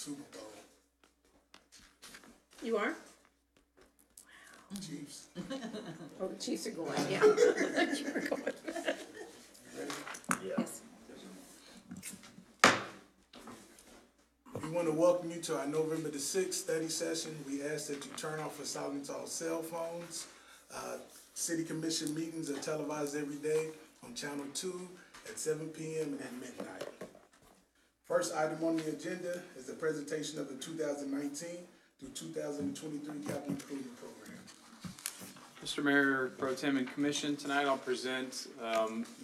Super Bowl. You are? Chiefs. Oh, the Chiefs are going, yeah. You were going. Yes. We want to welcome you to our November the 6th study session. We ask that you turn off or silence all cell phones. City Commission meetings are televised every day on Channel 2 at 7 p.m. and at midnight. First item on the agenda is the presentation of the 2019 through 2023 Capital Improvement Program. Mr. Mayor, Pro Tem and Commission, tonight I'll present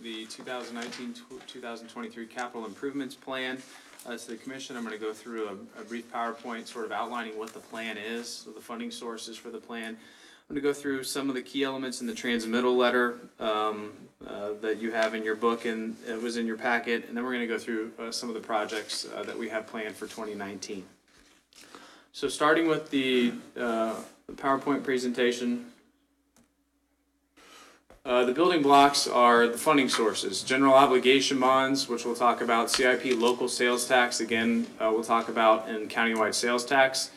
the 2019-2023 Capital Improvements Plan to the Commission. I'm going to go through a brief PowerPoint sort of outlining what the plan is, so the funding sources for the plan. I'm going to go through some of the key elements in the Transmittal Letter that you have in your book and it was in your packet, and then we're going to go through some of the projects that we have planned for 2019. So starting with the PowerPoint presentation, the building blocks are the funding sources. General obligation bonds, which we'll talk about, Cip Local Sales Tax, again, we'll talk about, and Countywide Sales Tax,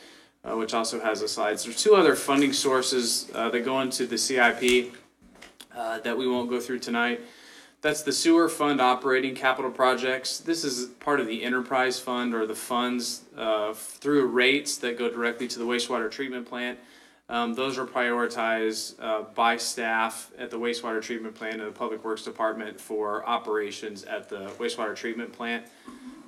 which also has a slide. So there's two other funding sources that go into the Cip that we won't go through tonight. That's the sewer fund operating capital projects. This is part of the enterprise fund, or the funds through rates that go directly to the wastewater treatment plant. Those are prioritized by staff at the wastewater treatment plant and the Public Works Department for operations at the wastewater treatment plant.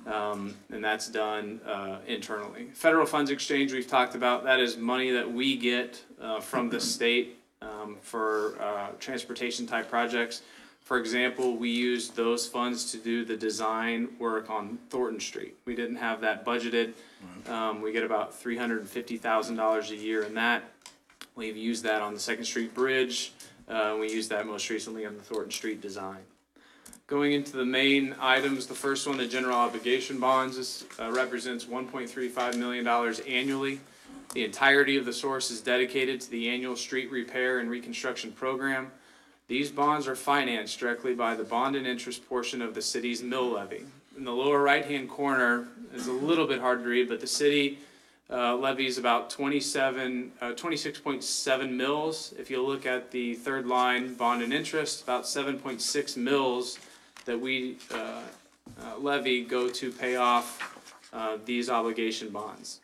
And that's done internally. Federal funds exchange we've talked about. That is money that we get from the state for transportation type projects. For example, we used those funds to do the design work on Thorn Street. We didn't have that budgeted. We get about $350,000 a year in that. We've used that on the 2nd Street Bridge. We used that most recently on the Thornton Street design. Going into the main items, the first one, the general obligation bonds, this represents $1.35 million annually. The entirety of the source is dedicated to the annual street repair and reconstruction program. These bonds are financed directly by the bond and interest portion of the city's mill levy. In the lower right-hand corner, it's a little bit hard to read, but the city levies about 26.7 mils. If you look at the third line, bond and interest, about 7.6 mils that we levy go to pay off these obligation bonds.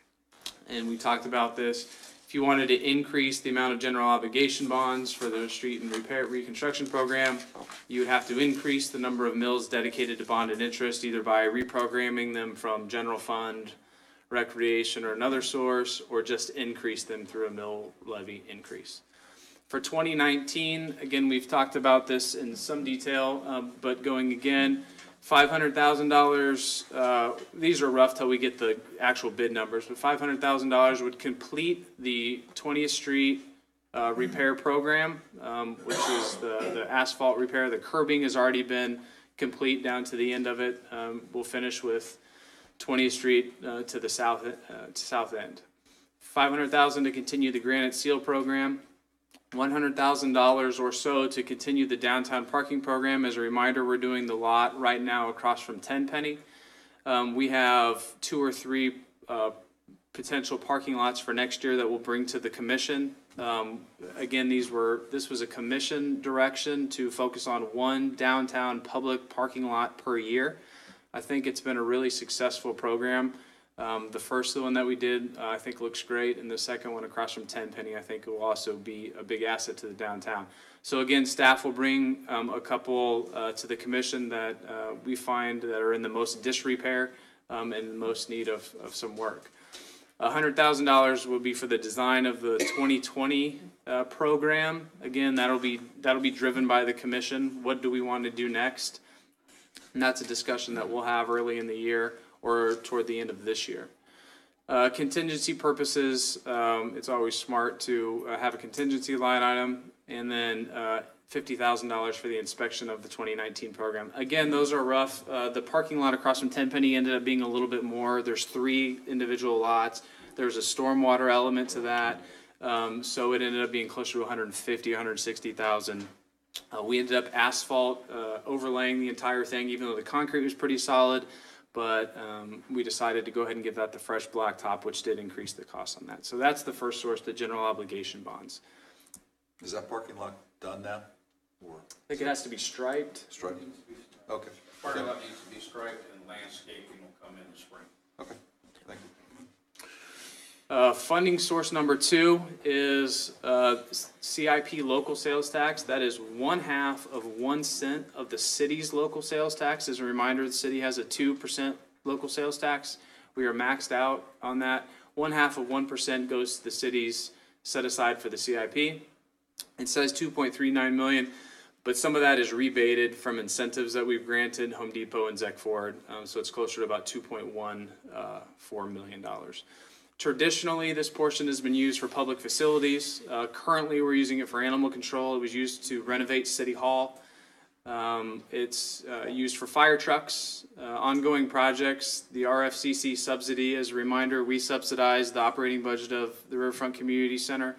And we talked about this. If you wanted to increase the amount of general obligation bonds for the street and repair reconstruction program, you would have to increase the number of mills dedicated to bond and interest, either by reprogramming them from general fund, recreation, or another source, or just increase them through a mill levy increase. For 2019, again, we've talked about this in some detail, but going again, $500,000, these are rough till we get the actual bid numbers, but $500,000 would complete the 20th Street repair program, which is the asphalt repair. The curbing has already been complete down to the end of it. We'll finish with 20th Street to the south end. $500,000 to continue the granite seal program. $100,000 or so to continue the downtown parking program. As a reminder, we're doing the lot right now across from Tenpenny. We have 2 or 3 potential parking lots for next year that we'll bring to the commission. Again, this was a commission direction to focus on one downtown public parking lot per year. I think it's been a really successful program. The first one that we did, I think looks great, and the second one across from Tenpenny, I think will also be a big asset to the downtown. So again, staff will bring a couple to the commission that we find that are in the most disrepair and the most need of some work. $100,000 will be for the design of the 2020 program. Again, that'll be driven by the commission. What do we want to do next? And that's a discussion that we'll have early in the year or toward the end of this year. Contingency purposes, it's always smart to have a contingency line item, and then $50,000 for the inspection of the 2019 program. Again, those are rough. The parking lot across from Tenpenny ended up being a little bit more. There's 3 individual lots. There's a stormwater element to that, so it ended up being closer to $150,000, $160,000. We ended up asphalt overlaying the entire thing, even though the concrete was pretty solid. but we decided to go ahead and give that the fresh blacktop, which did increase the cost on that. So that's the first source, the general obligation bonds. Is that parking lot done now? Or I think it has to be striped. striped? Okay. Parking lot needs to be striped and landscaping will come in the spring. Okay, thank you. Funding source number 2 is CIP local sales tax. That is 1/2 of 1 cent of the city's local sales tax. As a reminder, the city has a 2% local sales tax. We are maxed out on that. 1/2 of 1% goes to the city's set aside for the CIP. It says 2.39 million, but some of that is rebated from incentives that we've granted Home Depot and Zec Ford. So it's closer to about $2.14 million. Traditionally, this portion has been used for public facilities. Currently, we're using it for animal control. It was used to renovate City Hall. It's used for fire trucks, ongoing projects. The RFCC subsidy, as a reminder, we subsidize the operating budget of the Riverfront Community Center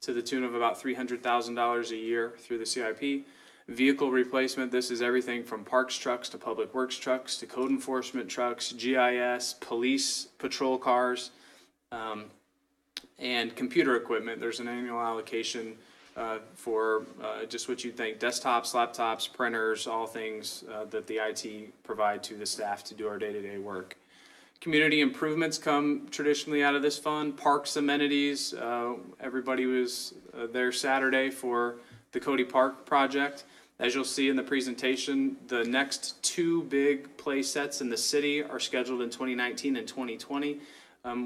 to the tune of about $300,000 a year through the CIP. Vehicle replacement, this is everything from parks trucks to public works trucks to code enforcement trucks, GIS, police patrol cars, and computer equipment. There's an annual allocation for just what you'd think, desktops, laptops, printers, all things that the IT provide to the staff to do our day-to-day work. Community improvements come traditionally out of this fund. Parks amenities, everybody was there Saturday for the Cody Park project. As you'll see in the presentation, the next 2 big play sets in the city are scheduled in 2019 and 2020,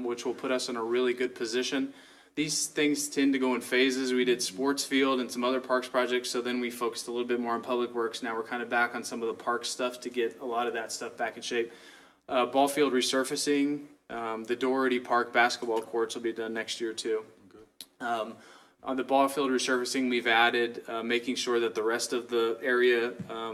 which will put us in a really good position. These things tend to go in phases. We did sports field and some other parks projects, so then we focused a little bit more on public works. Now we're kind of back on some of the park stuff to get a lot of that stuff back in shape. Ball field resurfacing, the Doherty Park basketball courts will be done next year too. On the ball field resurfacing, we've added making sure that the rest of the area,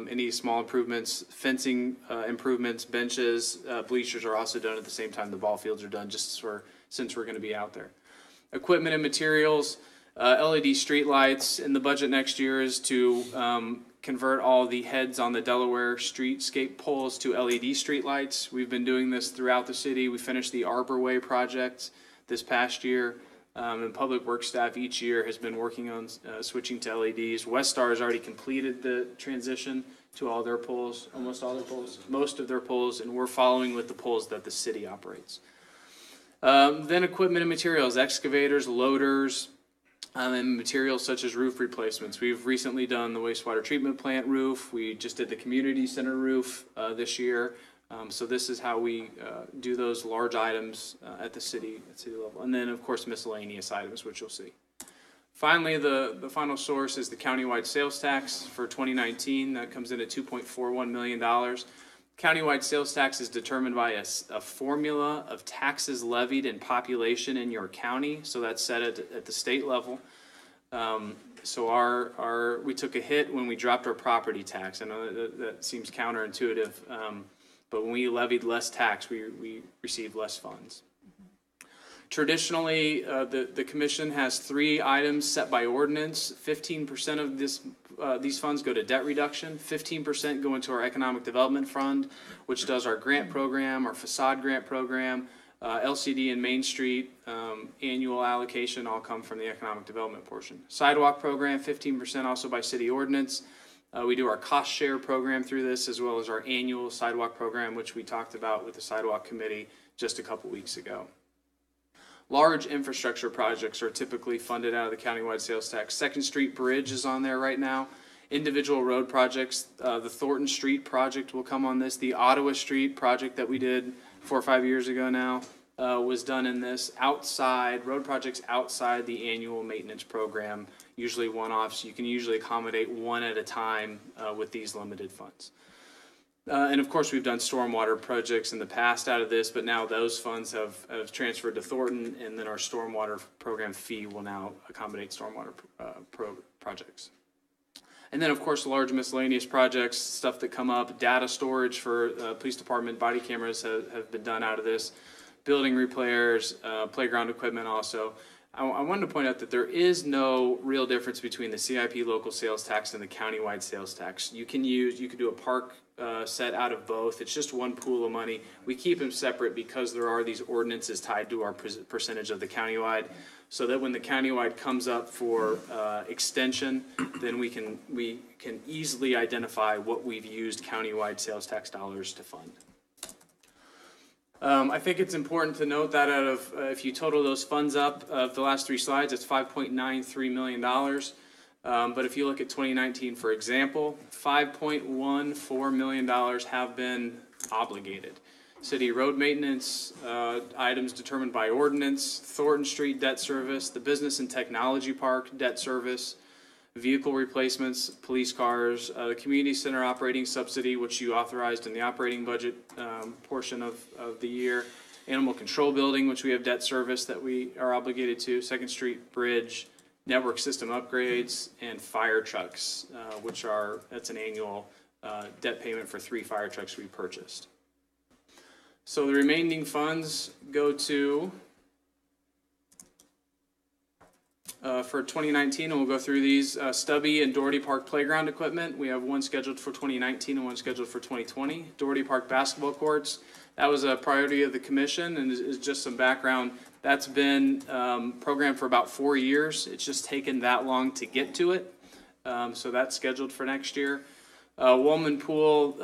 any small improvements, fencing improvements, benches, bleachers are also done at the same time the ball fields are done, just since we're going to be out there. Equipment and materials, LED street lights. In the budget next year is to convert all the heads on the Delaware streetscape poles to LED street lights. We've been doing this throughout the city. We finished the Arbor Way project this past year. And public works staff each year has been working on switching to LEDs. Westar has already completed the transition to all their poles, almost all their poles, most of their poles, and we're following with the poles that the city operates. Then equipment and materials, excavators, loaders, and materials such as roof replacements. We've recently done the wastewater treatment plant roof. We just did the community center roof this year. So this is how we do those large items at the city level. And then, of course, miscellaneous items, which you'll see. Finally, the final source is the Countywide Sales Tax for 2019. That comes in at $2.41 million. Countywide Sales Tax is determined by a formula of taxes levied and population in your county. So that's set at the state level. So we took a hit when we dropped our property tax. I know that seems counterintuitive. But when we levied less tax, we received less funds. Traditionally, the commission has 3 items set by ordinance. 15% of these funds go to debt reduction. 15% go into our economic development fund, which does our grant program, our facade grant program, LCD and Main Street annual allocation all come from the economic development portion. Sidewalk program, 15% also by city ordinance. We do our cost share program through this, as well as our annual sidewalk program, which we talked about with the sidewalk committee just a couple weeks ago. Large infrastructure projects are typically funded out of the Countywide Sales Tax. 2nd Street Bridge is on there right now. Individual road projects, the Thornton Street project will come on this. The Ottawa Street project that we did 4 or 5 years ago now was done in this. Road projects outside the annual maintenance program, usually one-offs. You can usually accommodate one at a time with these limited funds. And of course, we've done stormwater projects in the past out of this, but now those funds have transferred to Thornton, and then our stormwater program fee will now accommodate stormwater projects. And then, of course, large miscellaneous projects, stuff that come up, data storage for police department, body cameras have been done out of this, building repairs, playground equipment also. I wanted to point out that there is no real difference between the CIP local sales tax and the countywide sales tax. You can do a park set out of both. It's just one pool of money. We keep them separate because there are these ordinances tied to our percentage of the countywide, so that when the countywide comes up for extension, then we can easily identify what we've used countywide sales tax dollars to fund. I think it's important to note that out of, if you total those funds up of the last three slides, it's $5.93 million. But if you look at 2019, for example, $5.14 million have been obligated. City road maintenance, items determined by ordinance, Thorn Street debt service, the Business and Technology Park debt service, vehicle replacements, police cars, the community center operating subsidy, which you authorized in the operating budget portion of the year, animal control building, which we have debt service that we are obligated to, 2nd Street Bridge, network system upgrades, and fire trucks, that's an annual debt payment for 3 fire trucks we purchased. So the remaining funds go to, for 2019, and we'll go through these, Stubby and Doherty Park playground equipment. We have one scheduled for 2019 and one scheduled for 2020. Doherty Park basketball courts, that was a priority of the commission, and is just some background. That's been programmed for about 4 years. It's just taken that long to get to it. So that's scheduled for next year. Woolman Pool,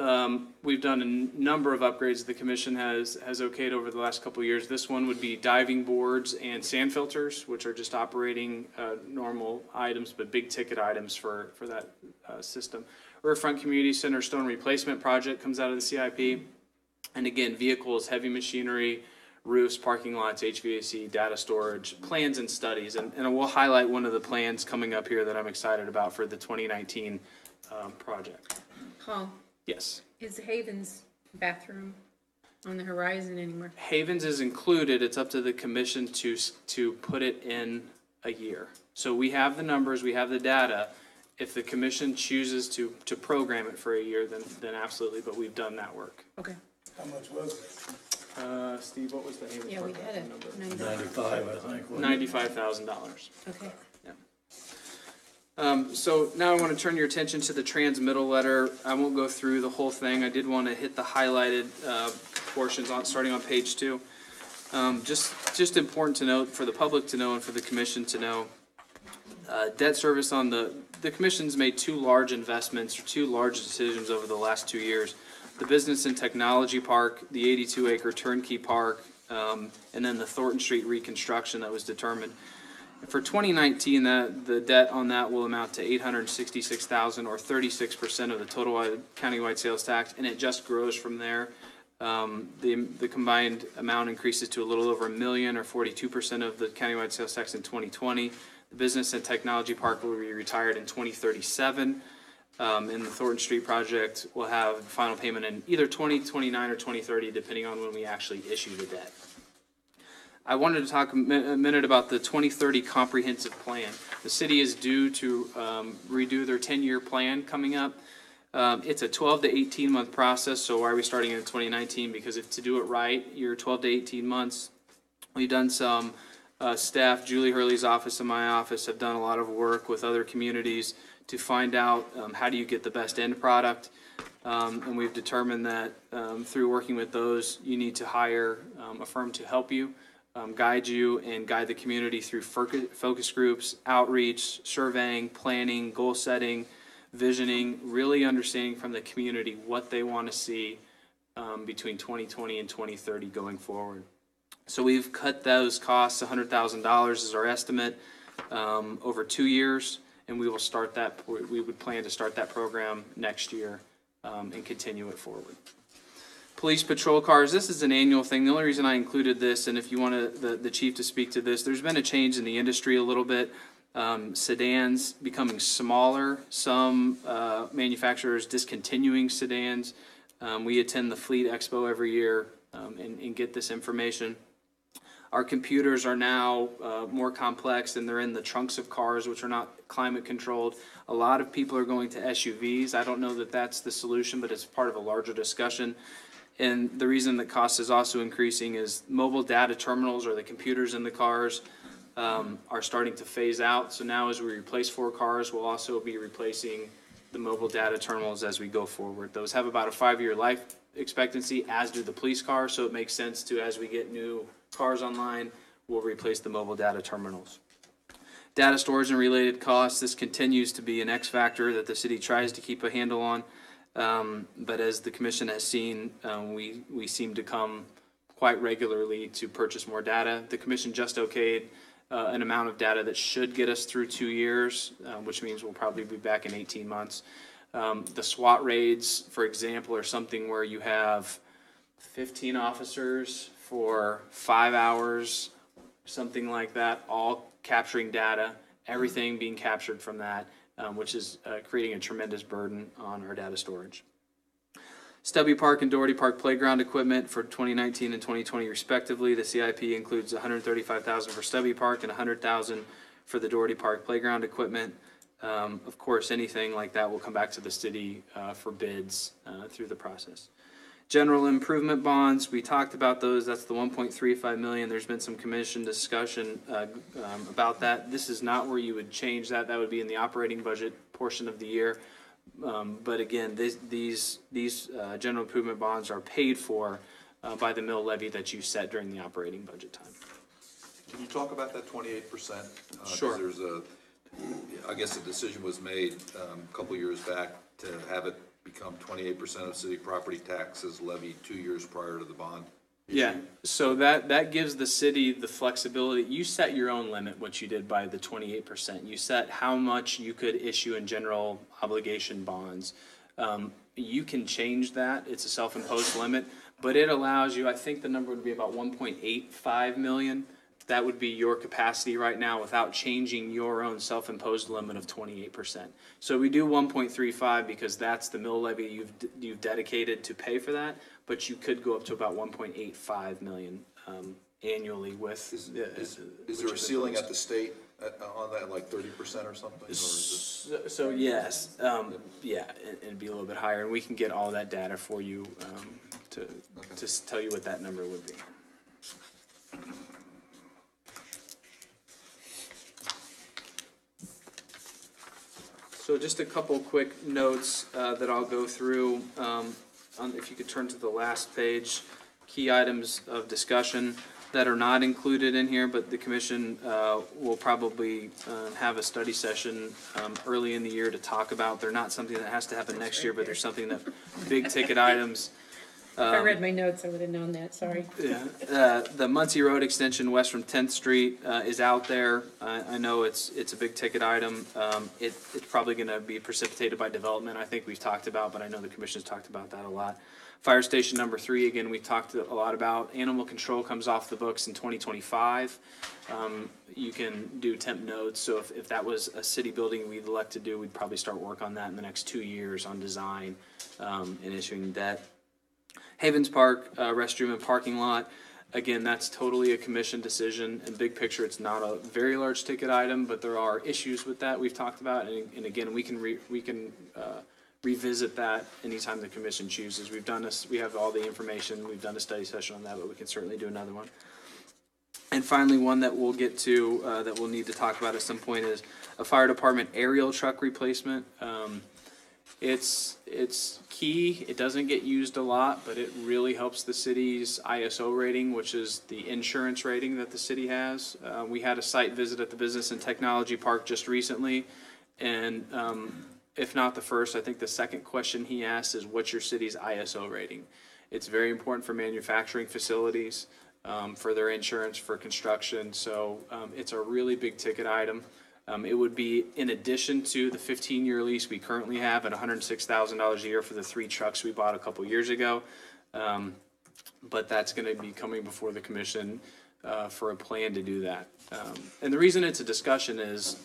we've done a number of upgrades the commission has okayed over the last couple of years. This one would be diving boards and sand filters, which are just operating normal items, but big ticket items for that system. Riverfront Community Center stone replacement project comes out of the CIP. And again, vehicles, heavy machinery, roofs, parking lots, HVAC, data storage, plans and studies. And we'll highlight one of the plans coming up here that I'm excited about for the 2019 project. Paul, Yes. is Haven's bathroom on the horizon anymore? Havens is included. It's up to the commission to put it in a year. So we have the numbers, we have the data. If the commission chooses to program it for a year, then absolutely, but we've done that work. Okay. How much was it? Steve, what was the Havens Yeah, we Park had number? it. 95, I think. $95,000. Okay. So now I want to turn your attention to the transmittal letter. I won't go through the whole thing. I did want to hit the highlighted portions starting on page 2. Just important to note, for the public to know and for the commission to know, debt service on the commission's made 2 large investments or 2 large decisions over the last 2 years. The Business and Technology Park, the 82-acre turnkey park, and then the Thornton Street reconstruction that was determined. For 2019, the debt on that will amount to $866,000 or 36% of the total countywide sales tax, and it just grows from there. The combined amount increases to a little over $1 million or 42% of the countywide sales tax in 2020. The Business and Technology Park will be retired in 2037. And the Thornton Street project will have final payment in either 2029 or 2030, depending on when we actually issue the debt. I wanted to talk a minute about the 2030 comprehensive plan. The city is due to redo their 10-year plan coming up. It's a 12 to 18 month process, so why are we starting in 2019? Because if to do it right, you're 12 to 18 months. We've done some staff, Julie Hurley's office and my office have done a lot of work with other communities to find out how do you get the best end product. And we've determined that through working with those, you need to hire a firm to help you, guide you, and guide the community through focus groups, outreach, surveying, planning, goal setting, visioning, really understanding from the community what they want to see between 2020 and 2030 going forward. So we've cut those costs, $100,000 is our estimate, over 2 years. And we will start that. We would plan to start that program next year and continue it forward. Police patrol cars. This is an annual thing. The only reason I included this, and if you want the chief to speak to this, there's been a change in the industry a little bit. Sedans becoming smaller. Some manufacturers discontinuing sedans. We attend the Fleet Expo every year and get this information. Our computers are now more complex, and they're in the trunks of cars, which are not climate controlled. A lot of people are going to SUVs. I don't know that that's the solution, but it's part of a larger discussion. And the reason that cost is also increasing is mobile data terminals, or the computers in the cars, are starting to phase out. So now as we replace 4 cars, we'll also be replacing the mobile data terminals as we go forward. Those have about a 5-year life expectancy, as do the police cars, so it makes sense to, as we get new cars online, we'll replace the mobile data terminals. Data storage and related costs, this continues to be an X factor that the city tries to keep a handle on, but as the commission has seen, we seem to come quite regularly to purchase more data. The commission just okayed an amount of data that should get us through 2 years, which means we'll probably be back in 18 months. The SWAT raids, for example, are something where you have 15 officers for 5 hours, something like that, all capturing data, everything being captured from that, which is creating a tremendous burden on our data storage. Stubby Park and Doherty Park playground equipment for 2019 and 2020 respectively. The CIP includes $135,000 for Stubby Park and $100,000 for the Doherty Park playground equipment. Of course, anything like that will come back to the city for bids through the process. General improvement bonds, we talked about those. That's the $1.35 million. There's been some commission discussion about that. This is not where you would change that. That would be in the operating budget portion of the year. But again, these general improvement bonds are paid for by the mill levy that you set during the operating budget time. Can you talk about that 28%? Sure. There's I guess a decision was made a couple years back to have it become 28% of city property taxes levied 2 years prior to the bond issue. Yeah, so that gives the city the flexibility. You set your own limit, what you did by the 28%. You set how much you could issue in general obligation bonds. You can change that. It's a self-imposed limit, but it allows you, I think the number would be about 1.85 million. That would be your capacity right now without changing your own self-imposed limit of 28%. So we do 1.35 because that's the mill levy you've dedicated to pay for that, but you could go up to about 1.85 million annually with. Is there a ceiling at the state on that, like 30% or something? Or is it... So yes, yeah, it'd be a little bit higher, and we can get all that data for you to tell you what that number would be. So just a couple quick notes that I'll go through. If you could turn to the last page, key items of discussion that are not included in here, but the commission will probably have a study session early in the year to talk about. They're not something that has to happen next year, but there's something that big ticket items. If I read my notes, I would have known that, sorry. Yeah, the Muncie Road extension west from 10th Street is out there. I know it's a big ticket item. It's probably going to be precipitated by development, I think we've talked about, but I know the commission's talked about that a lot. Fire station number 3, again, we talked a lot about. Animal control comes off the books in 2025. You can do temp notes, so if that was a city building we'd elect to do, we'd probably start work on that in the next 2 years on design and issuing debt. Havens Park, restroom and parking lot. Again, that's totally a commission decision. In big picture, it's not a very large ticket item, but there are issues with that we've talked about. And again, we can revisit that anytime the commission chooses. We've done this. We have all the information. We've done a study session on that, but we can certainly do another one. And finally, one that we'll get to that we'll need to talk about at some point is a fire department aerial truck replacement. It's key. It doesn't get used a lot, but it really helps the city's ISO rating, which is the insurance rating that the city has. We had a site visit at the Business and Technology Park just recently, and if not the first, I think the second question he asked is, what's your city's ISO rating? It's very important for manufacturing facilities, for their insurance, for construction, so it's a really big ticket item. It would be in addition to the 15-year lease we currently have at $106,000 a year for the 3 trucks we bought a couple years ago. But that's going to be coming before the commission for a plan to do that. And the reason it's a discussion is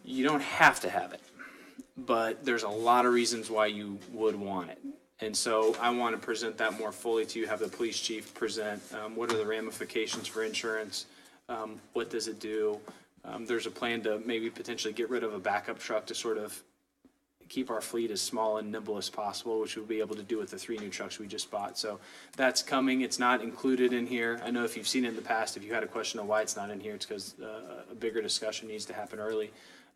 you don't have to have it, but there's a lot of reasons why you would want it. And so I want to present that more fully to you, have the police chief present what are the ramifications for insurance, what does it do. There's a plan to maybe potentially get rid of a backup truck to sort of keep our fleet as small and nimble as possible, which we'll be able to do with the 3 new trucks we just bought. So that's coming. It's not included in here. I know if you've seen it in the past, if you had a question of why it's not in here, it's because a bigger discussion needs to happen early.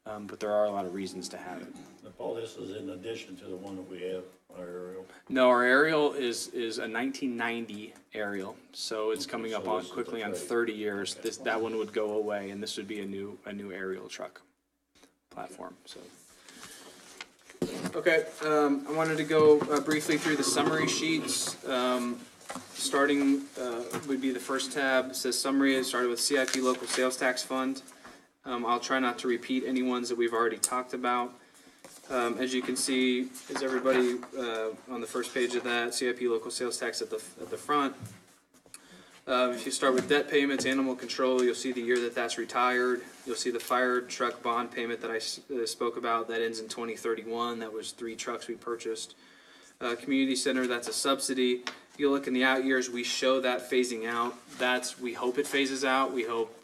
But there are a lot of reasons to have it. Paul, this is in addition to the one that we have, our aerial. No, our aerial is a 1990 aerial, so it's coming up So on this is quickly the on trade. 30 years. That one would go away, and this would be a new aerial truck platform. So, okay, I wanted to go briefly through the summary sheets. Starting would be the first tab. It says summary. It started with CIP Local Sales Tax Fund. I'll try not to repeat any ones that we've already talked about. As you can see, is everybody on the first page of that, CIP Local Sales Tax at the front. If you start with debt payments, animal control, you'll see the year that that's retired. You'll see the fire truck bond payment that I spoke about, that ends in 2031. That was 3 trucks we purchased. Community center, that's a subsidy. If you look in the out years, we show that phasing out. We hope it phases out, we hope,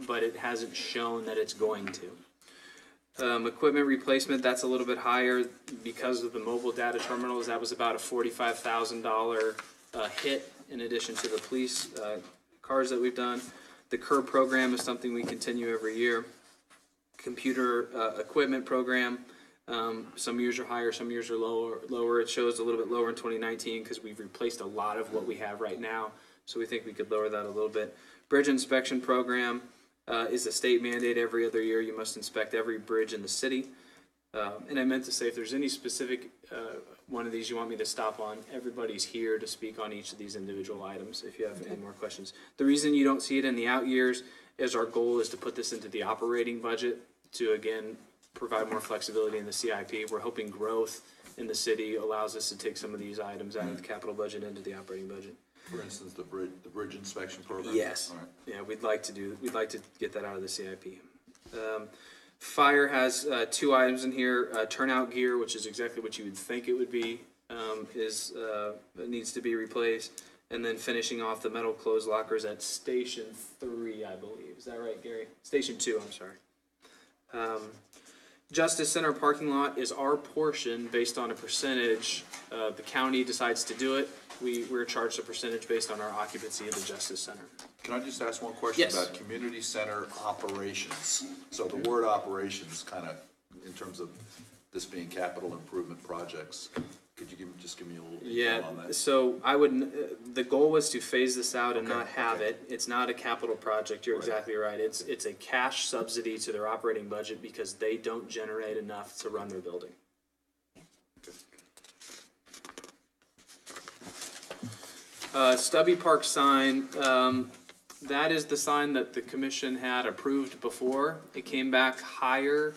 but it hasn't shown that it's going to. Equipment replacement, that's a little bit higher because of the mobile data terminals. That was about a $45,000 hit in addition to the police cars that we've done. The curb program is something we continue every year. Computer equipment program, some years are higher, some years are lower. It shows a little bit lower in 2019 because we've replaced a lot of what we have right now. So we think we could lower that a little bit. Bridge inspection program is a state mandate. Every other year you must inspect every bridge in the city. And I meant to say, if there's any specific one of these you want me to stop on, everybody's here to speak on each of these individual items if you have any more questions. The reason you don't see it in the out years is our goal is to put this into the operating budget to, again, provide more flexibility in the CIP. We're hoping growth in the city allows us to take some of these items out of the capital budget into the operating budget. For instance, the bridge inspection program? Yes. All right. Yeah, we'd like to get that out of the CIP. Fire has 2 items in here. Turnout gear, which is exactly what you would think it would be, needs to be replaced. And then finishing off the metal closed lockers at Station 3, I believe. Is that right, Gary? Station 2, I'm sorry. Justice Center parking lot is our portion based on a percentage. The county decides to do it. We're charged a percentage based on our occupancy of the Justice Center. Can I just ask one question? Yes. About community center operations? So the word operations kind of, in terms of this being capital improvement projects, could you give me a little detail on that? So the goal was to phase this out and not have it. It's not a capital project, you're exactly right. It's a cash subsidy to their operating budget because they don't generate enough to run their building. Stubby Park sign, that is the sign that the commission had approved before. It came back higher.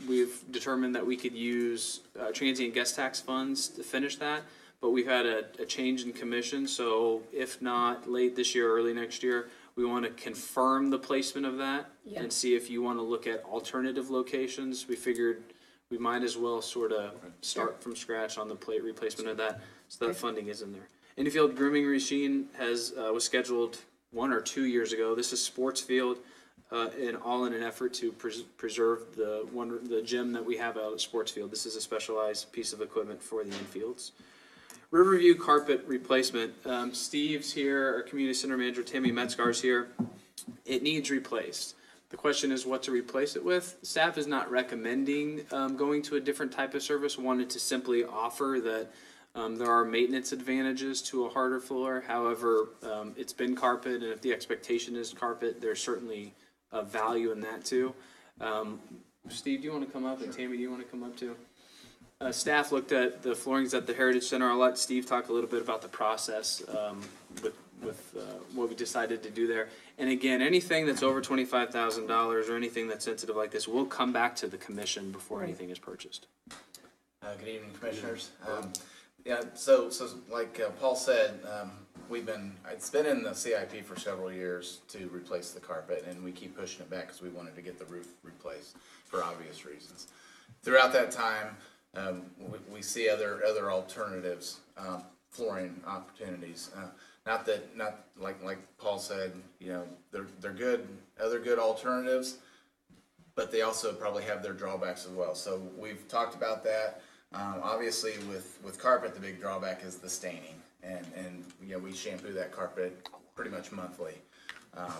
We've determined that we could use transient guest tax funds to finish that, but we've had a change in commission, so if not late this year or early next year, we want to confirm the placement of that and see if you want to look at alternative locations. We figured we might as well sort of start from scratch on the plate replacement of that, so that funding is in there. Infield grooming machine was scheduled 1 or 2 years ago. This is sports field, and all in an effort to preserve the gym that we have out at sports field. This is a specialized piece of equipment for the infields. Riverview carpet replacement. Steve's here, our community center manager Tammy Metzgar's here. It needs replaced. The question is what to replace it with. Staff is not recommending going to a different type of service. Wanted to simply offer that there are maintenance advantages to a harder floor. However, it's been carpet, and if the expectation is carpet, there's certainly a value in that too. Steve, do you want to come up? And Tammy, do you want to come up too? Staff looked at the floorings at the Heritage Center. I'll let Steve talk a little bit about the process with what we decided to do there. And again, anything that's over $25,000 or anything that's sensitive like this will come back to the commission before anything is purchased. Good evening, commissioners. So like Paul said, it's been in the CIP for several years to replace the carpet, and we keep pushing it back because we wanted to get the roof replaced for obvious reasons. Throughout that time, we see other alternatives, flooring opportunities. Not like Paul said, they're good. Other good alternatives. but they also probably have their drawbacks as well. So we've talked about that. Obviously, with carpet, the big drawback is the staining, and you know, we shampoo that carpet pretty much monthly.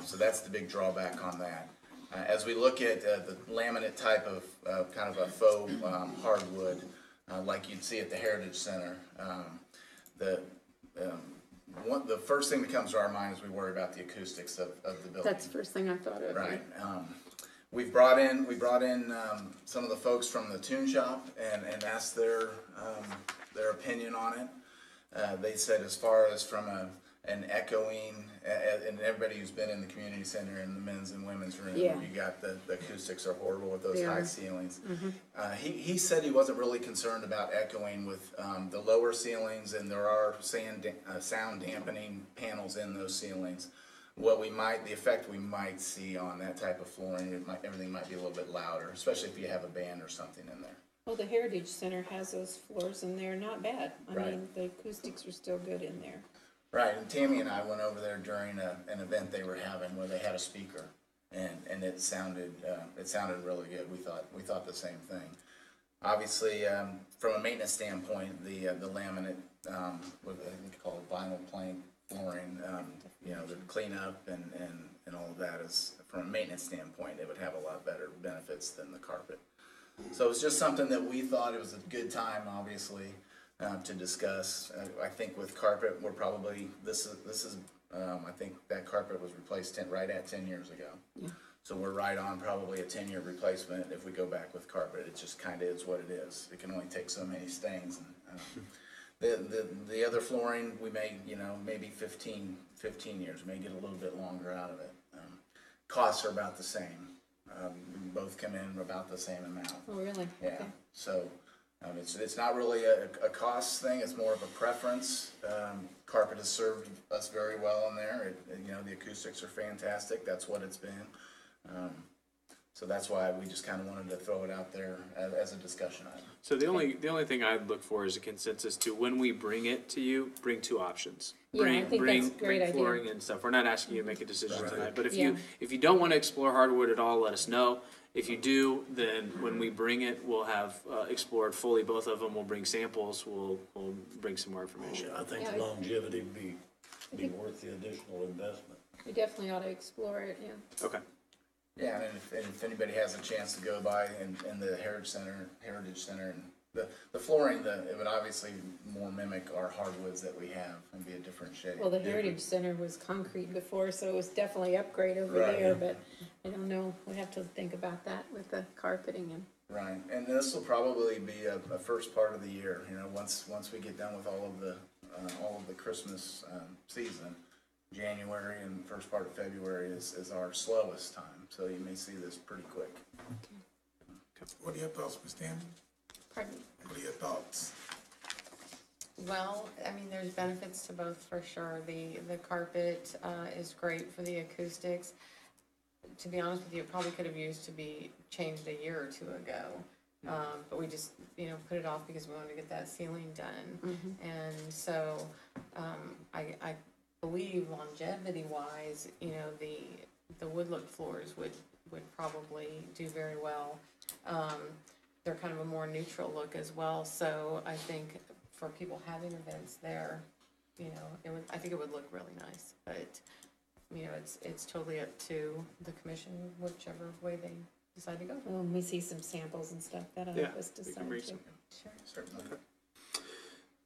So that's the big drawback on that. As we look at the laminate type of kind of a faux hardwood, like you'd see at the Heritage Center, the first thing that comes to our mind is we worry about the acoustics of the building. That's the first thing I thought of. Right. We brought in some of the folks from the tune shop and asked their opinion on it. They said as far as from an echoing, and everybody who's been in the community center in the men's and women's room, Yeah. you got the acoustics are horrible with those They high are. ceilings. He said he wasn't really concerned about echoing with the lower ceilings, and there are sound dampening panels in those ceilings. The effect we might see on that type of flooring, everything might be a little bit louder, especially if you have a band or something in there. Well, the Heritage Center has those floors and they're not bad. I Right. mean, the acoustics are still good in there. Right, and Tammy and I went over there during an event they were having where they had a speaker, and it sounded really good. We thought the same thing. Obviously, from a maintenance standpoint, the laminate, what I think called vinyl plank flooring, you know, the cleanup and all of that is, from a maintenance standpoint, it would have a lot better benefits than the carpet. So it's just something that we thought it was a good time, obviously, to discuss. I think with carpet, we're probably, this is I think that carpet was replaced right at 10 years ago. Yeah. So we're right on probably a 10-year replacement if we go back with carpet. It just kind of is what it is. It can only take so many stains. And, the other flooring, we may, you know, maybe 15 years, may get a little bit longer out of it. Costs are about the same. Both come in about the same amount. Oh, really? Yeah, Okay. so it's not really a cost thing, it's more of a preference. Carpet has served us very well in there. You know, the acoustics are fantastic, that's what it's been. So that's why we just kind of wanted to throw it out there as a discussion item. So the only thing I'd look for is a consensus to, when we bring it to you, bring two options. Yeah, I think that's a great bring idea. flooring and stuff. We're not asking you to make a decision Right. tonight, but if Yeah. you don't want to explore hardwood at all, let us know. If you do, then when we bring it, we'll have explored fully both of them. We'll bring samples. We'll bring some more information. I think Yeah, the longevity would be worth the additional investment. We definitely ought to explore it, yeah. Okay. Yeah, and if anybody has a chance to go by in the Heritage Center, and the flooring, it would obviously more mimic our hardwoods that we have and be a different shade. Well, the Heritage Center was concrete before, so it was definitely upgrade over Right. there, but I don't know, we have to think about that with the carpeting and. Right, and this will probably be a first part of the year, you know, once we get done with all of the Christmas season. January and first part of February is our slowest time, so you may see this pretty quick. What are your thoughts, Ms. Tammy? Pardon me? What are your thoughts? Well, I mean, there's benefits to both for sure. The carpet is great for the acoustics. To be honest with you, it probably could have used to be changed a year or two ago. But we just, you know, put it off because we wanted to get that ceiling done. And so I believe longevity-wise, you know, the wood look floors would probably do very well. They're kind of a more neutral look as well, so I think for people having events there, you know, I think it would look really nice. But you know, it's totally up to the commission, whichever way they decide to go. When we see some samples and stuff, that'll help us we can decide bring too. some. Sure. Certainly.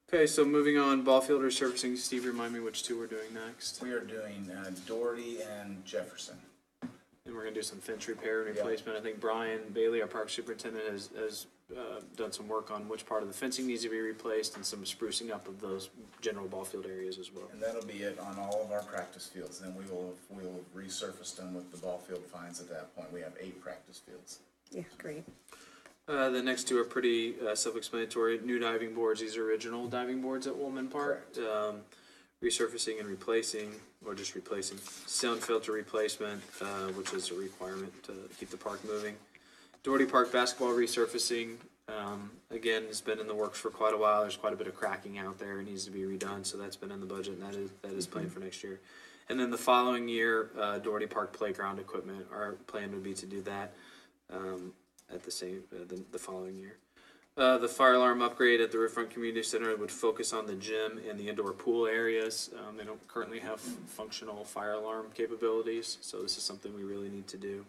Okay, so moving on, ball field resurfacing. Steve, remind me which two we're doing next. We are doing Doherty and Jefferson. And we're gonna do some fence repair and Yeah. replacement. I think Brian Bailey, our park superintendent, has done some work on which part of the fencing needs to be replaced and some sprucing up of those general ball field areas as well. And that'll be it on all of our practice fields. Then we will resurface them with the ball field fines at that point. We have 8 practice fields. Yeah, great. The next two are pretty self-explanatory. New diving boards. These are original diving boards at Woolman Park. Resurfacing and replacing, or just replacing. Sound filter replacement, which is a requirement to keep the park moving. Doherty Park basketball resurfacing. Again, it's been in the works for quite a while. There's quite a bit of cracking out there. It needs to be redone, so that's been in the budget, and that is planned for next year. And then the following year, Doherty Park playground equipment. Our plan would be to do that. at the same, the following year. The fire alarm upgrade at the Riverfront Community Center would focus on the gym and the indoor pool areas. They don't currently have functional fire alarm capabilities, so this is something we really need to do.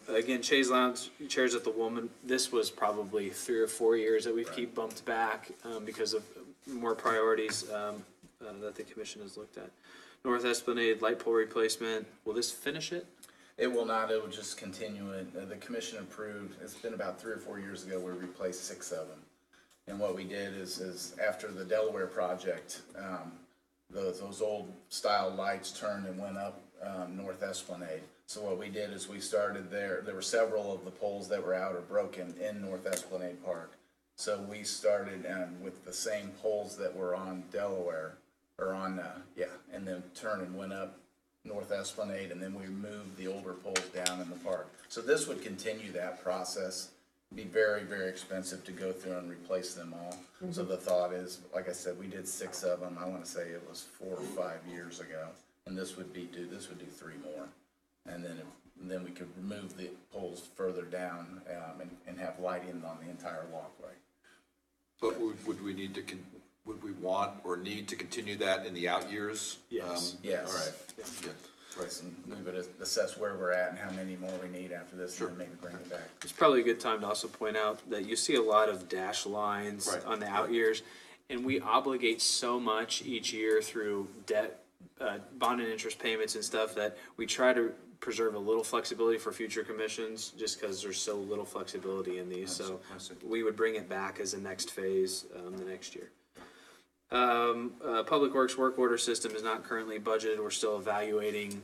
Again, chaise lounge chairs at the Woolman. This was probably 3 or 4 years that we've keep bumped back because of more priorities that the commission has looked at. North Esplanade light pole replacement. Will this finish it? It will not, it will just continue it. The commission approved, it's been about 3 or 4 years ago, we replaced 6 of them. And what we did is after the Delaware project, those old style lights turned and went up North Esplanade. So what we did is we started there were several of the poles that were out or broken in North Esplanade Park. So we started with the same poles that were on Delaware, or on, and then turned and went up North Esplanade, and then we moved the older poles down in the park. So this would continue that process. It'd be very, very expensive to go through and replace them all. So the thought is, like I said, we did 6 of them. I want to say it was 4 or 5 years ago, and this would do 3 more, and then we could remove the poles further down and have lighting on the entire walkway. But would we need to, would we want or need to continue that in the out years? Yes. Yes. All right. Yeah. Right, and we would assess where we're at and how many more we need after this, and then maybe bring it back. It's probably a good time to also point out that you see a lot of dash lines Right. on the out years, and we obligate so much each year through debt, bond and interest payments and stuff that we try to preserve a little flexibility for future commissions just because there's so little flexibility in these. So we would bring it back as a next phase the next year. Public Works work order system is not currently budgeted. We're still evaluating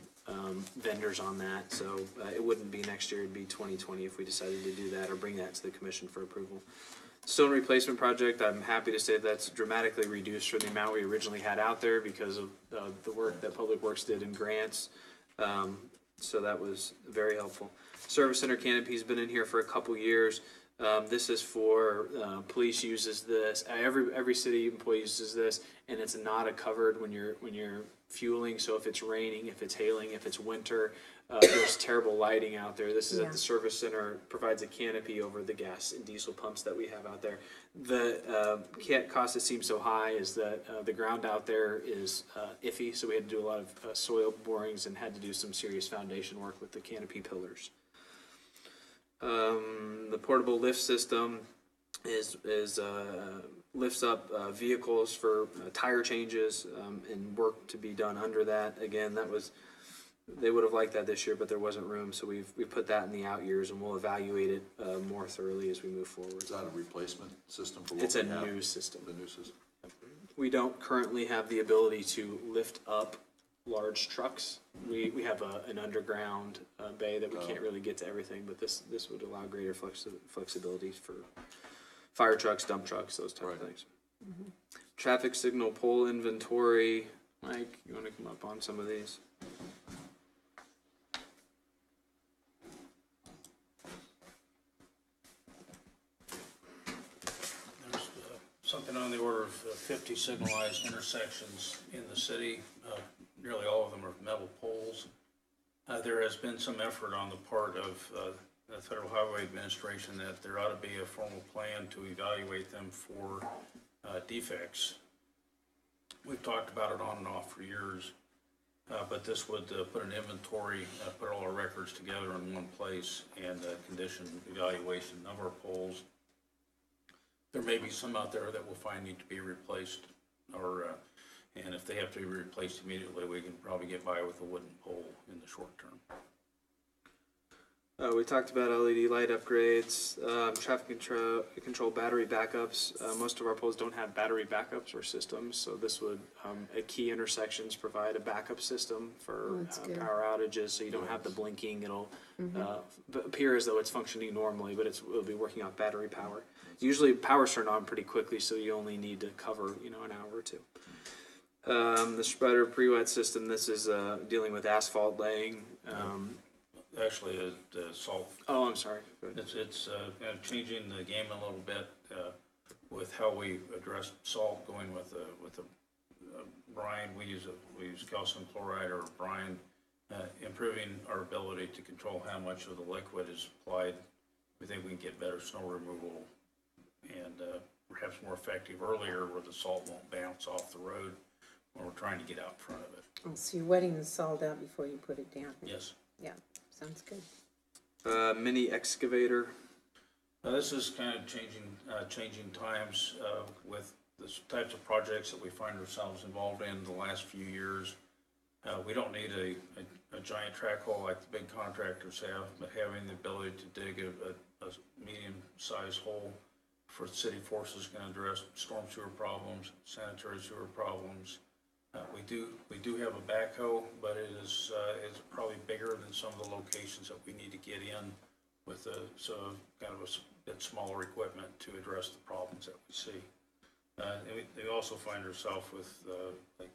vendors on that, so it wouldn't be next year. It'd be 2020 if we decided to do that or bring that to the commission for approval. Stone replacement project, I'm happy to say that's dramatically reduced from the amount we originally had out there because of the work that Public Works did in grants. So that was very helpful. Service Center canopy's been in here for a couple years. This is for police uses this. Every city employee uses this, and it's not a covered when you're fueling. So if it's raining, if it's hailing, if it's winter, there's terrible lighting out there. This is at the Service Center. Provides a canopy over the gas and diesel pumps that we have out there. The cost that seems so high is that the ground out there is iffy, so we had to do a lot of soil borings and had to do some serious foundation work with the canopy pillars. The portable lift system is lifts up vehicles for tire changes and work to be done under that. Again, they would have liked that this year, but there wasn't room, so we put that in the out years, and we'll evaluate it more thoroughly as we move forward. Is that a replacement system for what It's we a have? new system. The new system. We don't currently have the ability to lift up large trucks. We have an underground bay that we can't really get to everything, but this would allow greater flexibility for fire trucks, dump trucks, those type of things. Traffic signal pole inventory. Mike, you want to come up on some of these? There's something on the order of 50 signalized intersections in the city. Nearly all of them are metal poles. There has been some effort on the part of the Federal Highway Administration that there ought to be a formal plan to evaluate them for defects. We've talked about it on and off for years, but this would put an inventory, put all our records together in one place, and condition evaluation of our poles. There may be some out there that we'll find need to be replaced, and if they have to be replaced immediately, we can probably get by with a wooden pole in the short term. We talked about LED light upgrades, traffic control battery backups. Most of our poles don't have battery backups or systems, so this would, at key intersections, provide a backup system for power outages, so you don't have the blinking. It'll appear as though it's functioning normally, but it'll be working off battery power. Usually power's turned on pretty quickly, so you only need to cover, an hour or two. The spreader pre-wet system, this is dealing with asphalt laying. Actually, salt. Oh, I'm sorry. Go ahead. It's kind of changing the game a little bit with how we address salt, going with a brine. We use calcium chloride or brine improving our ability to control how much of the liquid is applied. We think we can get better snow removal and perhaps more effective earlier where the salt won't bounce off the road when we're trying to get out in front of it. Oh, so you're wetting the salt out before you put it down? Yes. Yeah, sounds good. Mini-Excavator. This is kind of changing times with the types of projects that we find ourselves involved in the last few years. We don't need a giant track hole like the big contractors have, but having the ability to dig a medium-sized hole for city forces can address storm sewer problems, sanitary sewer problems. We do have a backhoe, but it's probably bigger than some of the locations that we need to get in with kind of a bit smaller equipment to address the problems that we see. And we also find ourselves with like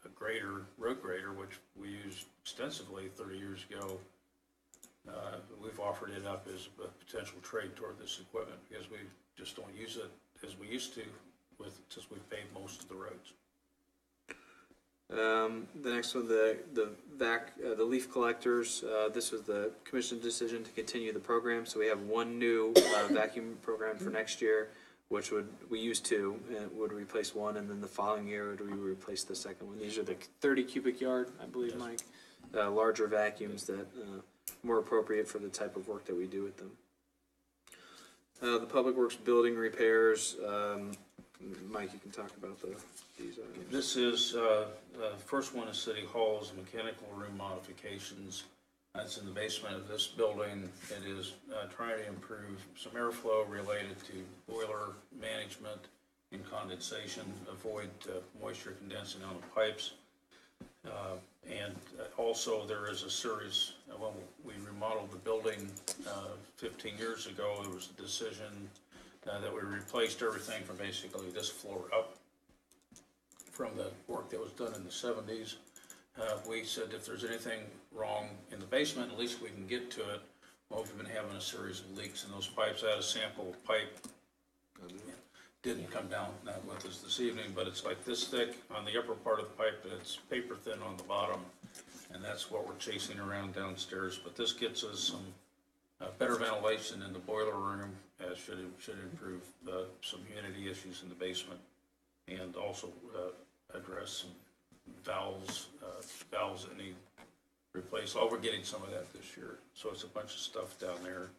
a grader, road grader, which we used extensively 30 years ago. We've offered it up as a potential trade toward this equipment because we just don't use it as we used to since we've paved most of the roads. The next one, the leaf collectors. This was the commission's decision to continue the program. So we have one new vacuum program for next year, which we used two, and would replace one, and then the following year would we replace the second one. These are the 30 cubic yard, I believe, Mike. Larger vacuums that more appropriate for the type of work that we do with them. The Public Works building repairs. Mike, you can talk about these items. This is, the first one is City Hall's mechanical room modifications. That's in the basement of this building. It is trying to improve some airflow related to boiler management and condensation, avoid moisture condensing on the pipes. And also there is a series, when we remodeled the building 15 years ago, there was a decision that we replaced everything from basically this floor up from the work that was done in the 70s. We said if there's anything wrong in the basement, at least we can get to it. Well, we've been having a series of leaks in those pipes. I had a sample of pipe. Didn't come down with us this evening, but it's like this thick on the upper part of the pipe, and it's paper thin on the bottom. And that's what we're chasing around downstairs. But this gets us some better ventilation in the boiler room, should improve some humidity issues in the basement, and also address some valves that need replaced. Oh, we're getting some of that this year, so it's a bunch of stuff down there.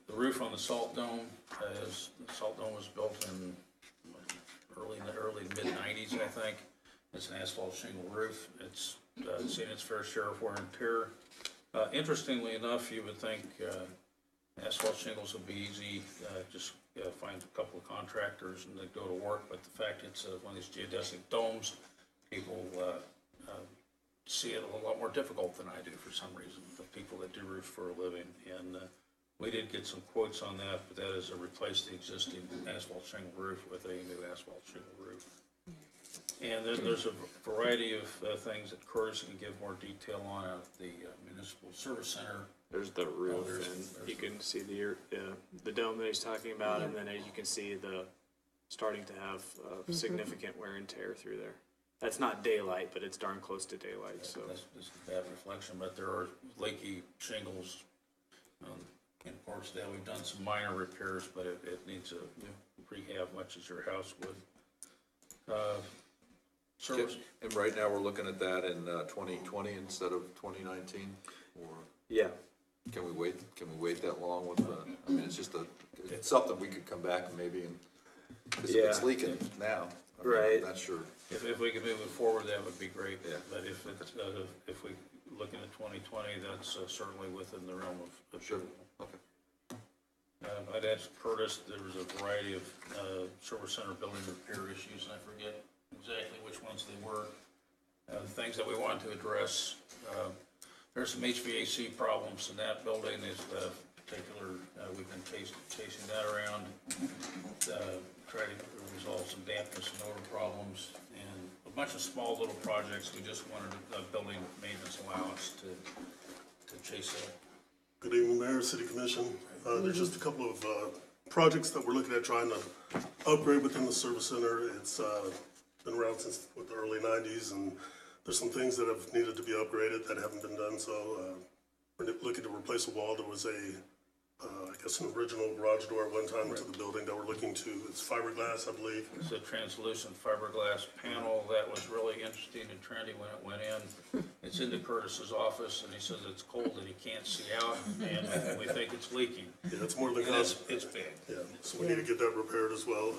The roof on the salt dome was built in the early mid-90s, I think. It's an asphalt shingle roof. It's seen its fair share of wear and tear. Interestingly enough, you would think asphalt shingles would be easy, just find a couple of contractors and they go to work, but the fact it's one of these geodesic domes, people see it a lot more difficult than I do for some reason, the people that do roofs for a living. And we did get some quotes on that, but that is to replace the existing asphalt shingle roof with a new asphalt shingle roof. And then there's a variety of things that Curtis can give more detail on at the Municipal Service Center. There's the roof, and you can see the dome that he's talking about, and then you can see the starting to have significant wear and tear through there. That's not daylight, but it's darn close to daylight. So that's a bad reflection, but there are leaky shingles in parts that we've done some minor repairs, but it needs a rehab much as your house would. Service. And right now we're looking at that in 2020 instead of 2019, or yeah. Can we wait that long with the? I mean, it's something we could come back and maybe because if it's leaking now, right? I'm not sure. If we could move it forward, that would be great. Yeah. But if we looking at 2020, that's certainly within the realm of Sure. doable. Okay. I'd ask Curtis. There was a variety of service center building repair issues, and I forget exactly which ones they were. The things that we wanted to address. There's some HVAC problems in that building. Is particular. We've been chasing that around. Try to resolve some dampness and odor problems, and a bunch of small little projects. We just wanted a building maintenance allowance to chase that. Good evening, Mayor, City Commission. There's just a couple of projects that we're looking at trying to upgrade within the service center. It's been around since the early 90s, and There's some things that have needed to be upgraded that haven't been done, so we're looking to replace a wall. There was I guess an original garage door at one time into the building that we're looking to, it's fiberglass, I believe. It's a translucent fiberglass panel that was really interesting and trendy when it went in. It's into Curtis's office, and he says it's cold and he can't see out, and we think it's leaking. Yeah, it's more than And it's big. Yeah, so we need to get that repaired as well.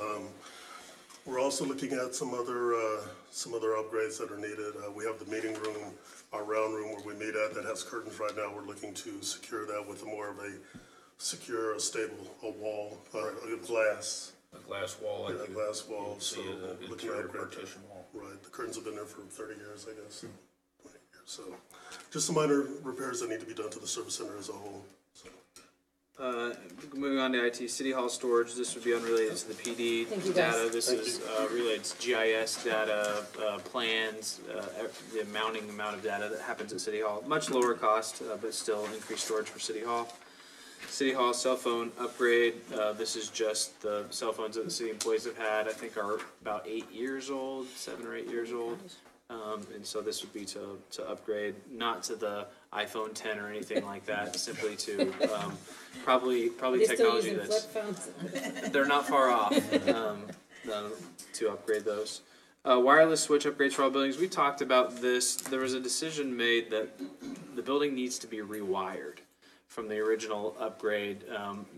We're also looking at some other upgrades that are needed. We have the meeting room, our round room where we meet at, that has curtains right now. We're looking to secure that with more of a secure, stable, wall, a glass. A glass wall, like Yeah, a glass wall, you'd see so an looking interior at that. partition wall. Right, the curtains have been there for 30 years, I guess, 20 years. So just some minor repairs that need to be done to the service center as a whole, so. Moving on to IT, City Hall storage, this would be unrelated to the PD Thank you, guys. data. This is related to GIS data, plans, the mounting amount of data that happens at City Hall. Much lower cost, but still increased storage for City Hall. City Hall cell phone upgrade, this is just the cell phones that the city employees have had, I think are about 8 years old, 7 or 8 years old. And so this would be to upgrade, not to the iPhone 10 or anything like that, simply to, probably They're still technology using flip that's, phones. they're not far off, to upgrade those. Wireless switch upgrades for all buildings, we talked about this, there was a decision made that the building needs to be rewired from the original upgrade.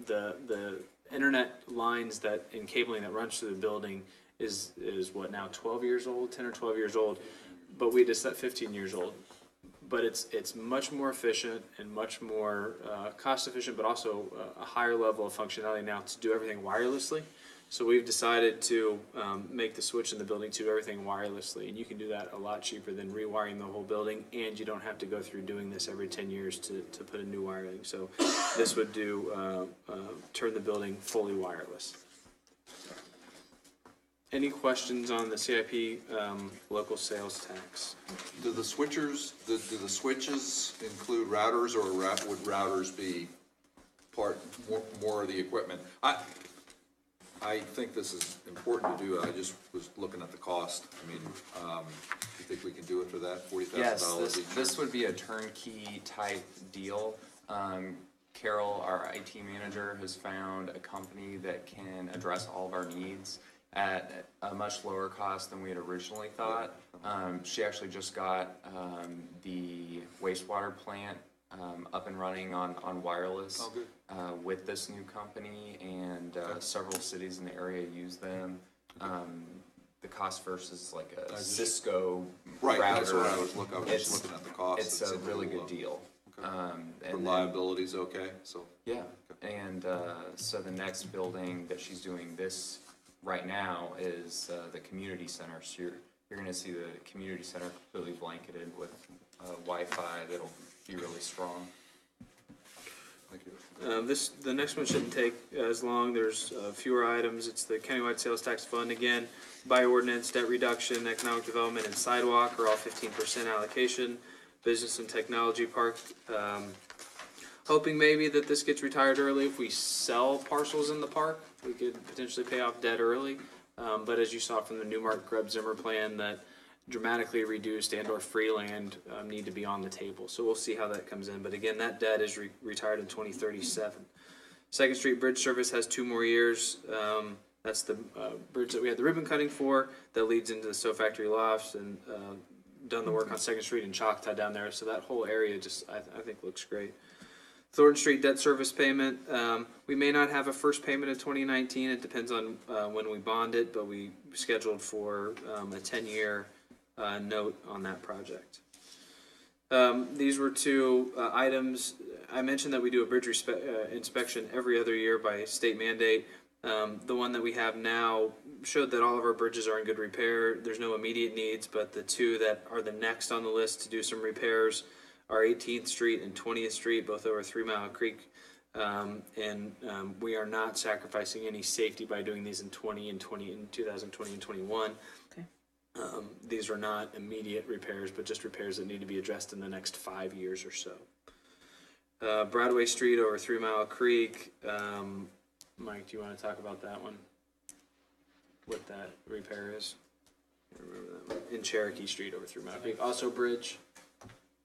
The internet lines that, and cabling that runs through the building is what now, 12 years old, 10 or 12 years old, but we just set 15 years old. But it's much more efficient and much more cost efficient, but also a higher level of functionality now to do everything wirelessly. So we've decided to make the switch in the building to everything wirelessly, and you can do that a lot cheaper than rewiring the whole building, and you don't have to go through doing this every 10 years to put a new wiring. So this would do turn the building fully wireless. Any questions on the CIP local sales tax? Do the switches include routers, or would routers be more of the equipment? I think this is important to do. I just was looking at the cost. I mean, you think we can do it for that, $40,000 Yes, each? this would be a turnkey type deal. Carol, our IT manager, has found a company that can address all of our needs at a much lower cost than we had originally thought. She actually just got the wastewater plant up and running on wireless. Oh, good. With this new company, and several cities in the area use them. The cost versus like a Cisco Right, router. that's what I was looking at the cost. It's a really good deal. Okay. And Reliability's okay, so. yeah, and so the next building that she's doing this right now is the community center. So you're going to see the community center completely blanketed with Wi-Fi that'll be really strong. Thank you. The next one shouldn't take as long. There's fewer items. It's the Countywide Sales Tax Fund again. By ordinance, debt reduction, economic development, and sidewalk are all 15% allocation. Business and technology park, hoping maybe that this gets retired early. If we sell parcels in the park, we could potentially pay off debt early. But as you saw from the Newmark Grubb Zimmer plan, that dramatically reduced and or free land need to be on the table. So we'll see how that comes in. But again, that debt is retired in 2037. Second Street Bridge Service has 2 more years. That's the bridge that we had the ribbon cutting for that leads into the Stowe Factory Lofts, and done the work on Second Street and Choctaw down there. So that whole area just, I think, looks great. Thorn Street debt service payment. We may not have a first payment in 2019. It depends on when we bond it, but we scheduled for a 10-year note on that project. These were 2 items. I mentioned that we do a bridge inspection every other year by state mandate. The one that we have now showed that all of our bridges are in good repair. There's no immediate needs, but the 2 that are the next on the list to do some repairs are 18th Street and 20th Street, both over 3 Mile Creek. We are not sacrificing any safety by doing these in 2020 and 2021. Okay. These are not immediate repairs, but just repairs that need to be addressed in the next 5 years or so. Broadway Street over 3 Mile Creek. Mike, do you want to talk about that one? What that repair is? I remember that one. In Cherokee Street over through Mount Creek. Also Bridge.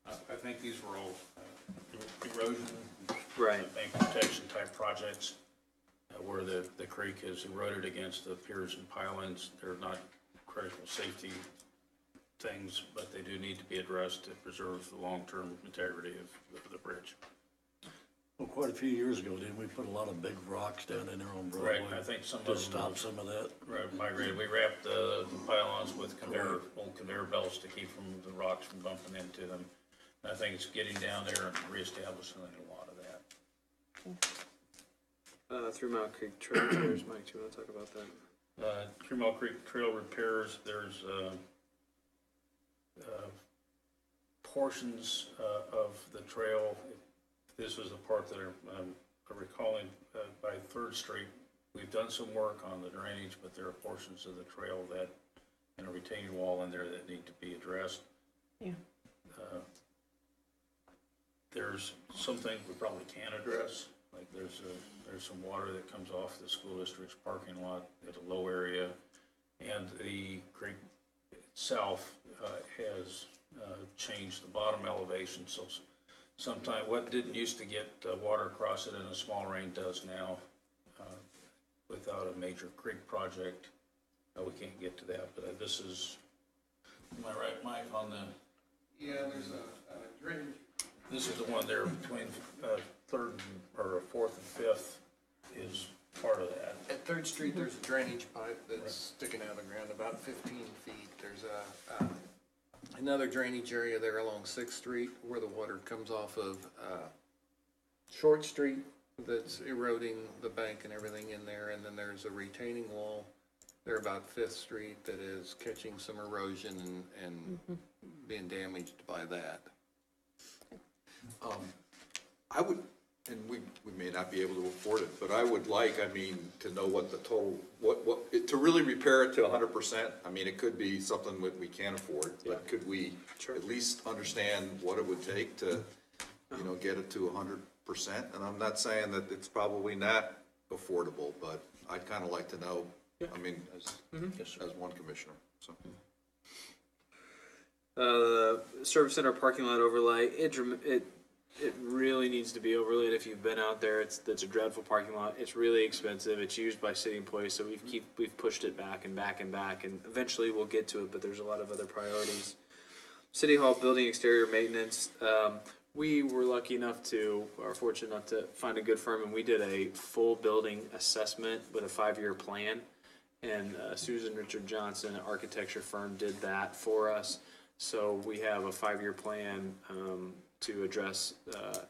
I think these were all erosion, Right. bank protection type projects, where the creek is eroded against the piers and pilings. They're not critical safety things, but they do need to be addressed to preserve the long-term integrity of the bridge. Well, quite a few years ago, didn't we put a lot of big rocks down in there on Broadway? Right, I think some of To them stop some of that? migrated. We wrapped the pylons with old conveyor belts to keep the rocks from bumping into them. And I think it's getting down there and reestablishing a lot of that. Through Mount Creek Trail. There's Mike. Do you want to talk about that? Through Mill Creek Trail repairs, there's portions of the trail. This was the part that I'm recalling by 3rd Street. We've done some work on the drainage, but there are portions of the trail that, and a retaining wall in there that need to be addressed. Yeah. There's some things we probably can address, like there's some water that comes off the school district's parking lot at a low area, and the creek itself has changed the bottom elevation, so sometimes what didn't used to get water across it in a small rain does now. Without a major creek project, we can't get to that, but this is, am I right, Mike, on the? Yeah, there's a drainage. This is the one there between 3rd or 4th and 5th is part of that. At 3rd Street, there's a drainage pipe that's sticking out of the ground about 15 feet. There's another drainage area there along 6th Street where the water comes off of Short Street that's eroding the bank and everything in there. And then there's a retaining wall there about 5th Street that is catching some erosion and being damaged by that. I would, and we may not be able to afford it, but I would like, to know what the total, to really repair it to 100%. I mean, it could be something that we can't afford, but could we at least understand what it would take to, get it to 100%? And I'm not saying that it's probably not affordable, but I'd kind of like to know, as one commissioner, so. Service center parking lot overlay. It really needs to be overlaid. If you've been out there, it's a dreadful parking lot. It's really expensive. It's used by city employees, so we've pushed it back and back and back, and eventually we'll get to it. But there's a lot of other priorities. City Hall building exterior maintenance. We were fortunate enough to find a good firm, and we did a full building assessment with a 5-year plan. And Susan Richard Johnson, an architecture firm, did that for us. So we have a 5-year plan to address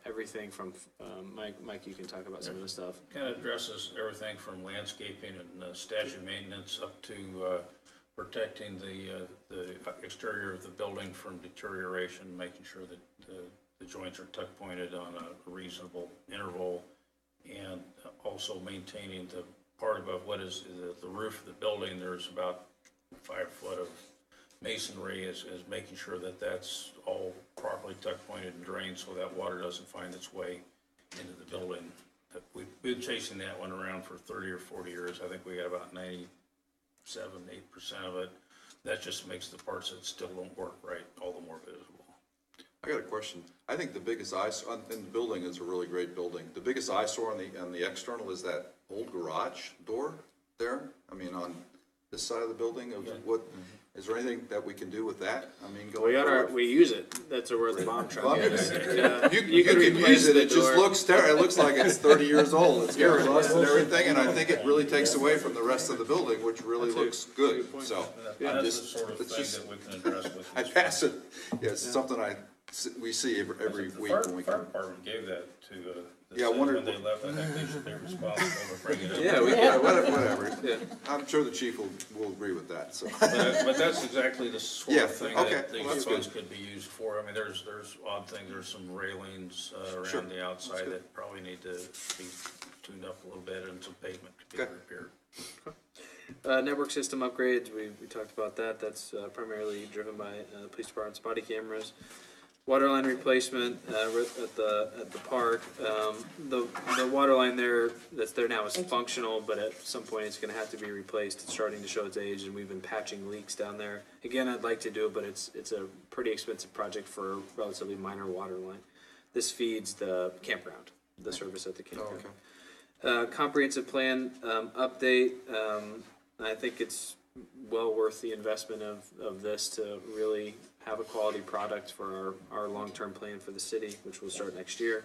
everything from, Mike, you can talk about some of this stuff. Kind of addresses everything from landscaping and statue maintenance up to protecting the exterior of the building from deterioration, making sure that the joints are tuck pointed on a reasonable interval, and also maintaining the part above what is the roof of the building. There's about 5 foot of masonry is making sure that that's all properly tuck pointed and drained so that water doesn't find its way into the building. We've been chasing that one around for 30 or 40 years. I think we got about 97-8% of it. That just makes the parts that still don't work right all the more visible. I got a question. I think the biggest eyesore, and the building is a really great building. The biggest eyesore on the external is that old garage door there. On this side of the building. Is there anything that we can do with that? Going forward? We use it. That's where the bomb truck is. You can use it. It just looks terrible. It looks like it's 30 years old. It's got rust and everything, and I think it really takes away from the rest of the building, which really looks good. So That's the sort of thing that we can address with. I pass it. Yeah, it's something we see every week when we fire come. department gave that to the Yeah, I city wondered when they left. I think they should be responsible for bringing it up. Yeah, whatever. Yeah. I'm sure the chief will agree with that. So. But that's exactly the sort of thing that Well, these that's funds good. could be used for. There's odd things. There's some railings around the outside that probably need to be tuned up a little bit, and some pavement could be repaired. Network system upgrades. We talked about that. That's primarily driven by the police department's body cameras. water line replacement at the park. The water line that's there now is functional, but at some point it's going to have to be replaced. It's starting to show its age, and we've been patching leaks down there. Again, I'd like to do it, but it's a pretty expensive project for a relatively minor water line. This feeds the campground, the service at the campground. Comprehensive plan update. I think it's well worth the investment of this to really have a quality product for our long-term plan for the city, which will start next year.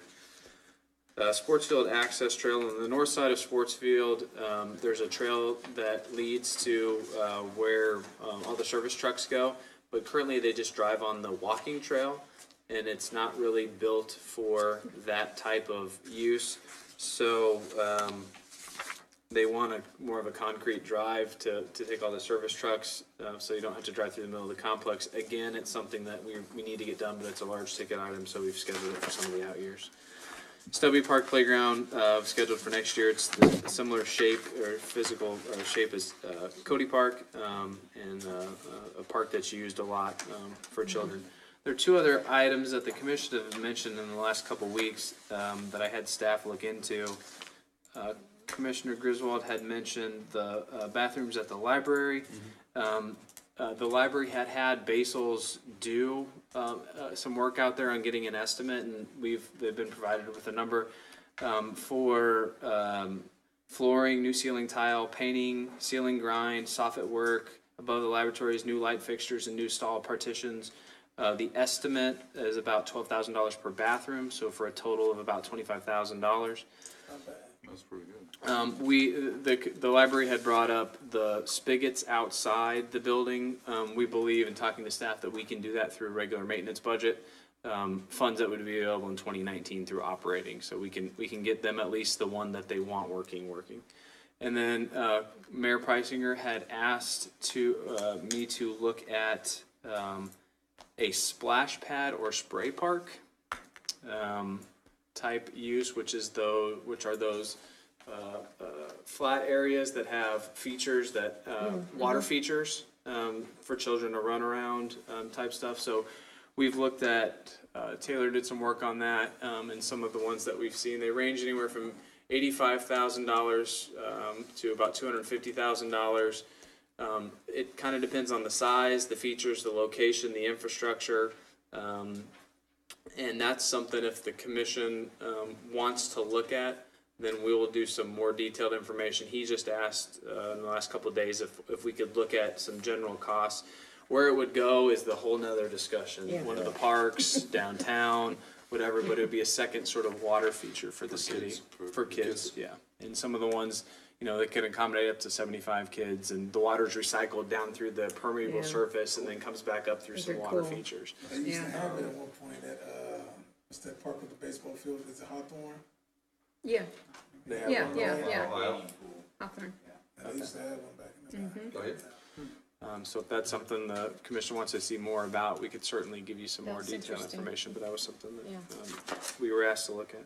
Sportsfield access trail on the north side of Sportsfield. There's a trail that leads to where all the service trucks go, but currently they just drive on the walking trail, and it's not really built for that type of use. So they want more of a concrete drive to take all the service trucks, so you don't have to drive through the middle of the complex. Again, it's something that we need to get done, but it's a large ticket item, so we've scheduled it for some of the out years. Stubby Park Playground, scheduled for next year. It's the similar shape or physical shape as Cody Park, and a park that's used a lot for children. There are two other items that the commission have mentioned in the last couple weeks that I had staff look into. Commissioner Griswold had mentioned the bathrooms at the library. The library had Basil's do some work out there on getting an estimate, and they've been provided with a number for flooring, new ceiling tile, painting, ceiling grind, soffit work above the laboratories, new light fixtures, and new stall partitions. The estimate is about $12,000 per bathroom, so for a total of about $25,000. That's pretty good. The library had brought up the spigots outside the building. We believe, in talking to staff, that we can do that through regular maintenance budget funds that would be available in 2019 through operating. So we can get them at least the one that they want working. And then Mayor Preisinger had asked me to look at a splash pad or spray park type use, which are those flat areas that have features that water features for children to run around type stuff. So we've looked at Taylor did some work on that, and some of the ones that we've seen, they range anywhere from $85,000 to about $250,000. It kind of depends on the size, the features, the location, the infrastructure. And that's something, if the commission wants to look at, then we will do some more detailed information. He just asked in the last couple of days if we could look at some general costs. Where it would go is the whole nother discussion. Yeah. One of the parks, downtown, whatever, but it would be a second sort of water feature for the city. For kids, yeah. And some of the ones, they can accommodate up to 75 kids, and the water's recycled down through the permeable surface and then comes back up through some water features. They used to have it at one point at, what's that park with the baseball field? Is it Hawthorne? Yeah. Yeah. They Hawthorne. used to have one back in the day. Go ahead. So if that's something the commission wants to see more about, we could certainly give you some more detailed information, but that was something that we were asked to look at.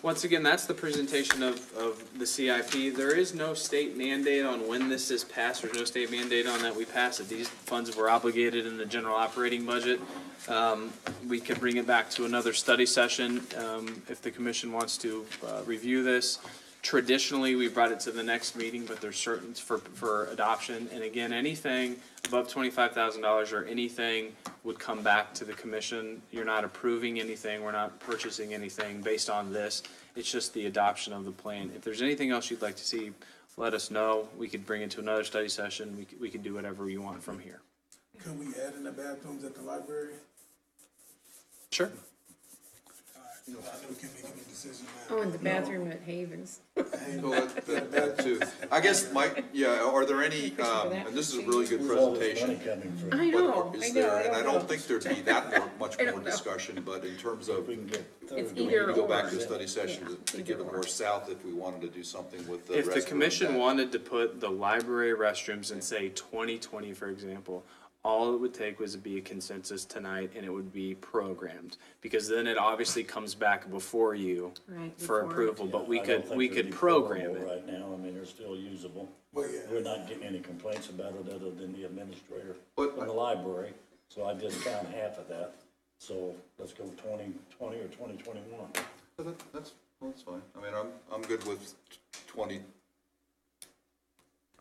Once again, that's the presentation of the CIP. There is no state mandate on when this is passed. There's no state mandate on that we pass it. These funds were obligated in the general operating budget. We could bring it back to another study session if the commission wants to review this. Traditionally, we brought it to the next meeting, but there's certain for adoption. And again, anything above $25,000 or anything would come back to the commission. You're not approving anything. We're not purchasing anything based on this. It's just the adoption of the plan. If there's anything else you'd like to see, let us know. We could bring it to another study session. We could do whatever you want from here. Can we add in the bathrooms at the library? Sure. We can make any decision now. Oh, and the bathroom at Havens. Well, that too. I guess, Mike, are there any, and this is a really good presentation. I know. But is there, and I don't think there'd be that much more discussion, but in terms of, do we need to go back to the study session to give it more south if we wanted to do something with the rest of If the commission wanted to put the library restrooms in, say, 2020, for example, all it would take was to be a consensus tonight, and it would be programmed, because then it obviously comes back before you for approval. But we could program it right now. I mean, they're still usable. Well, yeah. We're not getting any complaints about it other than the administrator But from the library. So I discount half of that, so let's go 2020 or 2021. That's fine. I mean, I'm good with 20.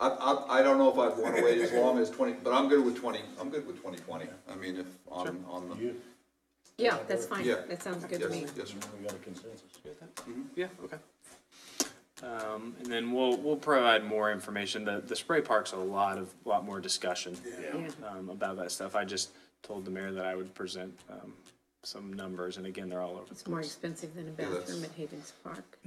I don't know if I'd want to wait as long as 20, but I'm good with 20. I'm good with 2020. I mean, if on the. You, Yeah, that's fine. Yeah. That sounds good to me. Yes, sir. we got a consensus. Yeah, okay. And then we'll provide more information. The spray park's a lot more discussion Yeah. about that stuff. I just told the mayor that I would present some numbers, and again, they're all over It's the more place. expensive than a that's- bathroom at Havens Park.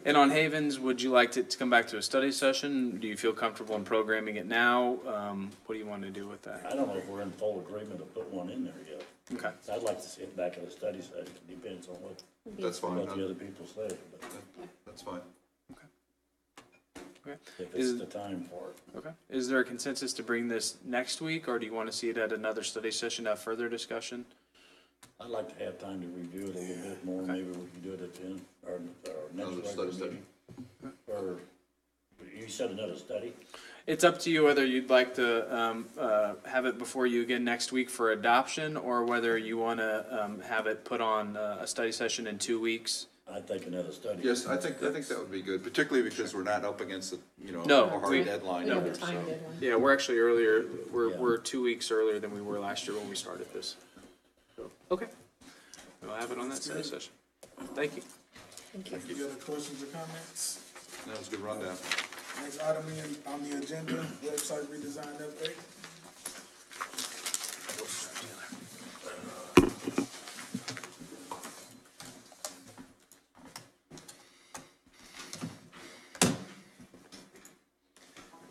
And on Havens, would you like to come back to a study session? Do you feel comfortable in programming it now? What do you want to do with that? I don't know if we're in full agreement to put one in there yet. Okay. I'd like to see it back in the study session, depends on what That's fine. the other people say, but That's fine. Okay. if Is- it's the time for it. Okay. Is there a consensus to bring this next week, or do you want to see it at another study session to have further discussion? I'd like to have time to review it a little bit more, maybe we can do it at the end, or Another next study regular meeting. Or, you said another study? It's up to you whether you'd like to have it before you again next week for adoption, or whether you want to have it put on a study session in 2 weeks. I think another study. Yes, I think that would be good, particularly because we're not up against No, a hard deadline We have either, a so. time deadline. Yeah, we're actually earlier. Yeah. We're 2 weeks earlier than we were last year when we started this. So, okay, we'll have it on that study session. Thank you. Thank you. Any other questions or comments? That was a good rundown. Next item on the agenda, website redesign update.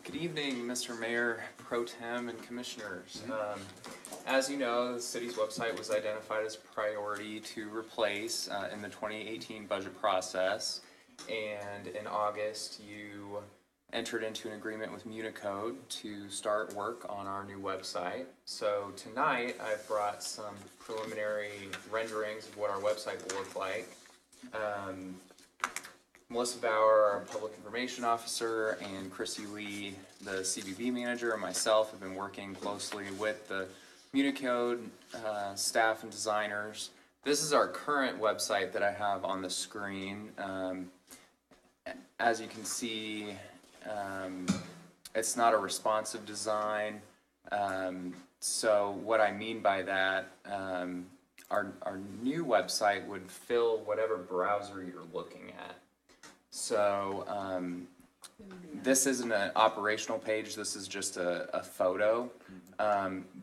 Good evening, Mr. Mayor, Pro Tem, and Commissioners. As you know, the city's website was identified as a priority to replace in the 2018 budget process. And in August, you entered into an agreement with Municode to start work on our new website. So tonight, I've brought some preliminary renderings of what our website will look like. Melissa Bauer, our Public Information Officer, and Chrissy Lee, the CBB Manager, and myself have been working closely with the Municode staff and designers. This is our current website that I have on the screen. As you can see, it's not a responsive design. So what I mean by that, our new website would fill whatever browser you're looking at. So this isn't an operational page, this is just a photo.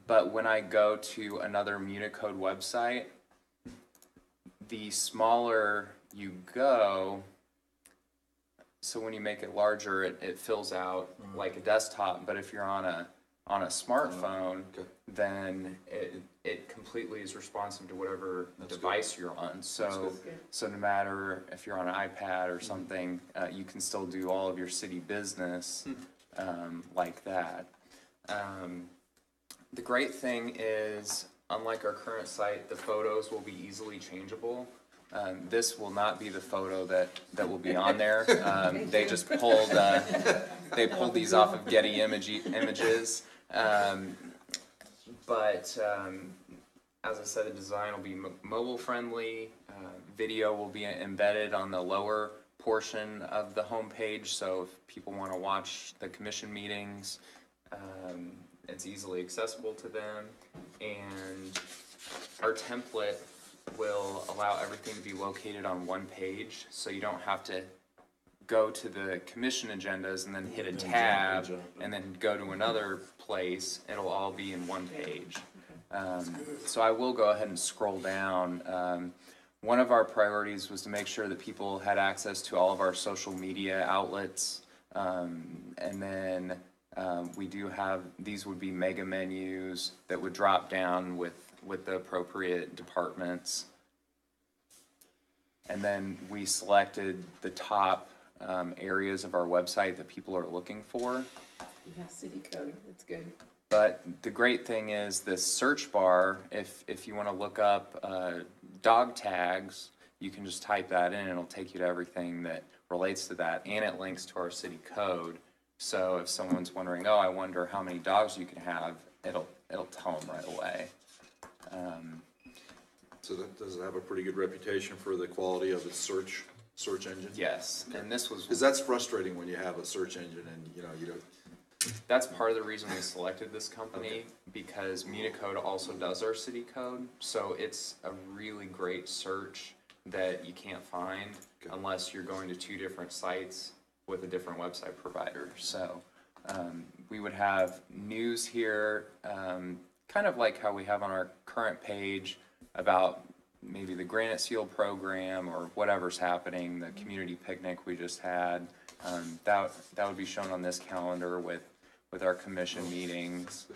But when I go to another Municode website, the smaller you go, so when you make it larger, it fills out like a desktop. But if you're on a smartphone, then it completely is responsive to whatever device you're on. So no matter if you're on an iPad or something, you can still do all of your city business like that. The great thing is, unlike our current site, the photos will be easily changeable. This will not be the photo that will be on there. They just pulled these off of Getty images. But as I said, the design will be mobile friendly. Video will be embedded on the lower portion of the homepage, so if people want to watch the commission meetings, it's easily accessible to them. And our template will allow everything to be located on one page, so you don't have to go to the commission agendas and then hit a tab and then go to another place. It'll all be in one page. So I will go ahead and scroll down. One of our priorities was to make sure that people had access to all of our social media outlets. And then we do have, these would be mega menus that would drop down with the appropriate departments. And then we selected the top areas of our website that people are looking for. Yeah, city code, that's good. But the great thing is this search bar, if you want to look up dog tags, you can just type that in and it'll take you to everything that relates to that, and it links to our city code. So if someone's wondering, oh, I wonder how many dogs you can have, it'll tell them right away. So that, does it have a pretty good reputation for the quality of its search engine? Yes, and this was, Because that's frustrating when you have a search engine and, you know, you don't, that's part of the reason we selected this company, because Muni-Code also does our city code, so it's a really great search that you can't find unless you're going to 2 different sites with a different website provider. So we would have news here, kind of like how we have on our current page about maybe the Granite Seal program or whatever's happening, the community picnic we just had. That would be shown on this calendar with our commission meetings.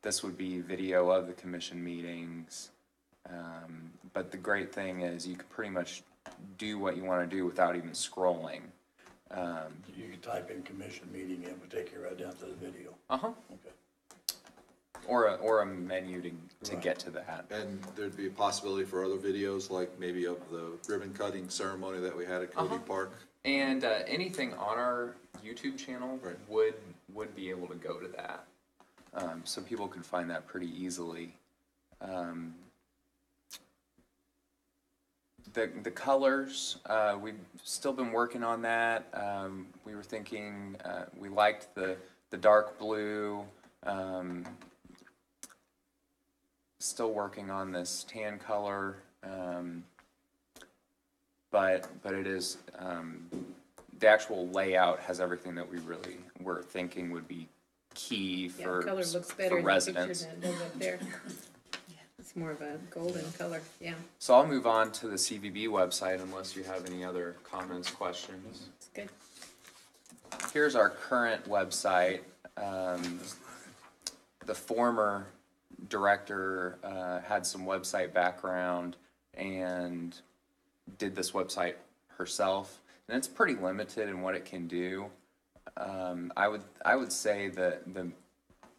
This would be video of the commission meetings. But the great thing is you can pretty much do what you want to do without even scrolling. You can type in commission meeting and it would take you right down to the video. Uh-huh. Okay. Or a menu to Right. get to that. and there'd be a possibility for other videos, like maybe of the ribbon cutting ceremony that we had at Cody Park. And anything on our YouTube channel Right. would be able to go to that. So people can find that pretty easily. The colors, we've still been working on that. We were thinking, we liked the dark blue. Still working on this tan color. But it is, the actual layout has everything that we really were thinking would be key Yeah, for, color looks for better in the picture residents. than it does up there. It's more of a golden color, yeah. So I'll move on to the CVB website unless you have any other comments, questions. It's good. Here's our current website. The former director had some website background and did this website herself, and it's pretty limited in what it can do. I would say that the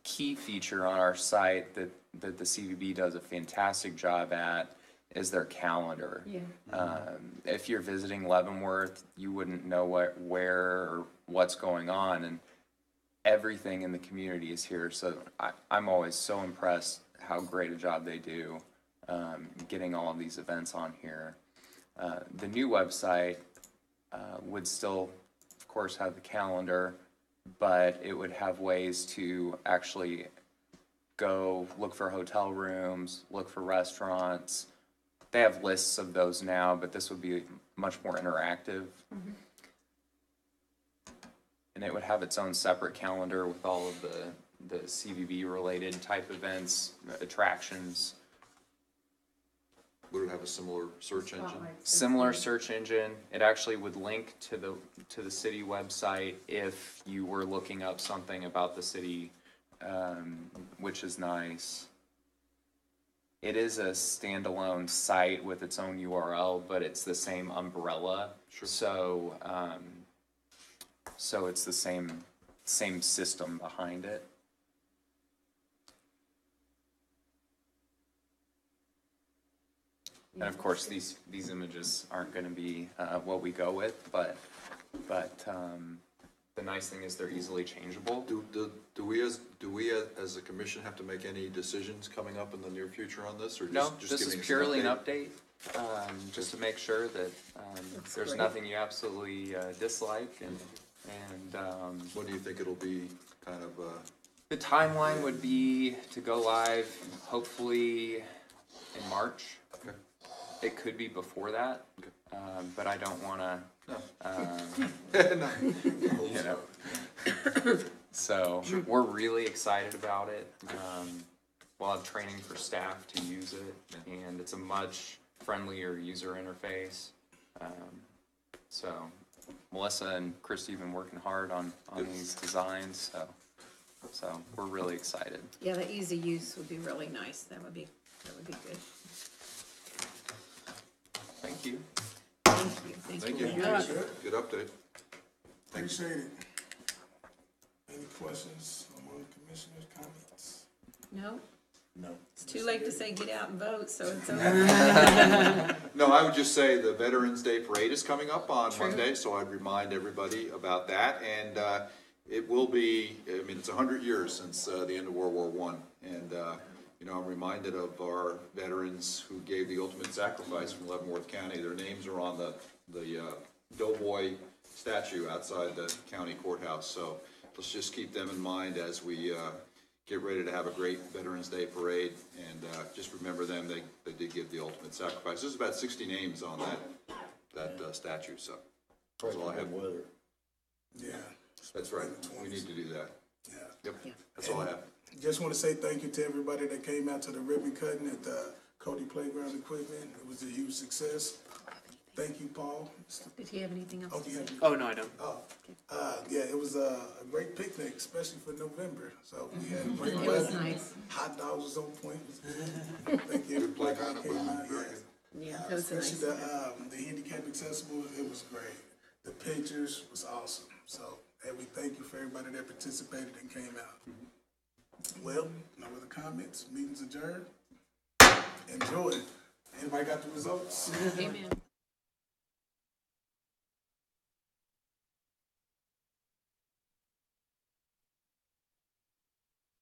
key feature on our site that the CVB does a fantastic job at is their calendar. Yeah. If you're visiting Leavenworth, you wouldn't know where or what's going on, and everything in the community is here. So I'm always so impressed how great a job they do getting all of these events on here. The new website would still, of course, have the calendar, but it would have ways to actually go look for hotel rooms, look for restaurants. They have lists of those now, but this would be much more interactive. Mm-hmm. And it would have its own separate calendar with all of the CVB related type events, attractions. Would it have a similar search engine? Similar search engine. It actually would link to the city website if you were looking up something about the city, which is nice. It is a standalone site with its own URL, but it's the same umbrella. Sure. So it's the same system behind it. And of course, these images aren't going to be what we go with, but the nice thing is they're easily changeable. Do we as a commission have to make any decisions coming up in the near future on this, or No, just this is giving us purely an update? update, just to make sure that there's great. nothing you absolutely dislike, and When do you think it'll be kind of, the timeline would be to go live hopefully in March. okay. It could be before that, but I don't want to, No. you know. So we're really excited about it. We'll have training for staff to use it, and it's a much friendlier user interface. So Melissa and Christy have been working hard on these designs, so we're really excited. Yeah, the easy use would be really nice. That would be good. Thank you. Thank you. Thank you. Good update. Appreciate it. Any questions among the commissioners, comments? No, No. it's too late to say get out and vote, so it's over. No, I would just say the Veterans Day Parade is coming up on True. Monday, so I'd remind everybody about that. And it will be, I mean, it's 100 years since the end of World War I. And, you know, I'm reminded of our veterans who gave the ultimate sacrifice from Leavenworth County. Their names are on the Doughboy statue outside the county courthouse. So let's just keep them in mind as we get ready to have a great Veterans Day parade. And just remember them, they did give the ultimate sacrifice. There's about 60 names on that statue, so that's all I have. Weather. Yeah. That's right, we need to do that. Yeah. Yep, that's all I have. Just want to say thank you to everybody that came out to the ribbon cutting at the Cody Playground Equipment. It was a huge success. Thank you, Paul. Did he have anything else Oh, to do you say? have any- Oh, no, I don't. Oh, yeah, it was a great picnic, especially for November. So we had great It was weather. nice. Hot dogs was on point. It was good. Thank you. Everybody that came out, yeah. Yeah, it was nice. Especially the handicap accessible, it was great. The pictures was awesome. So, and we thank you for everybody that participated and came out. Well, no other comments, meeting's adjourned. Enjoy. Anybody got the results? Amen.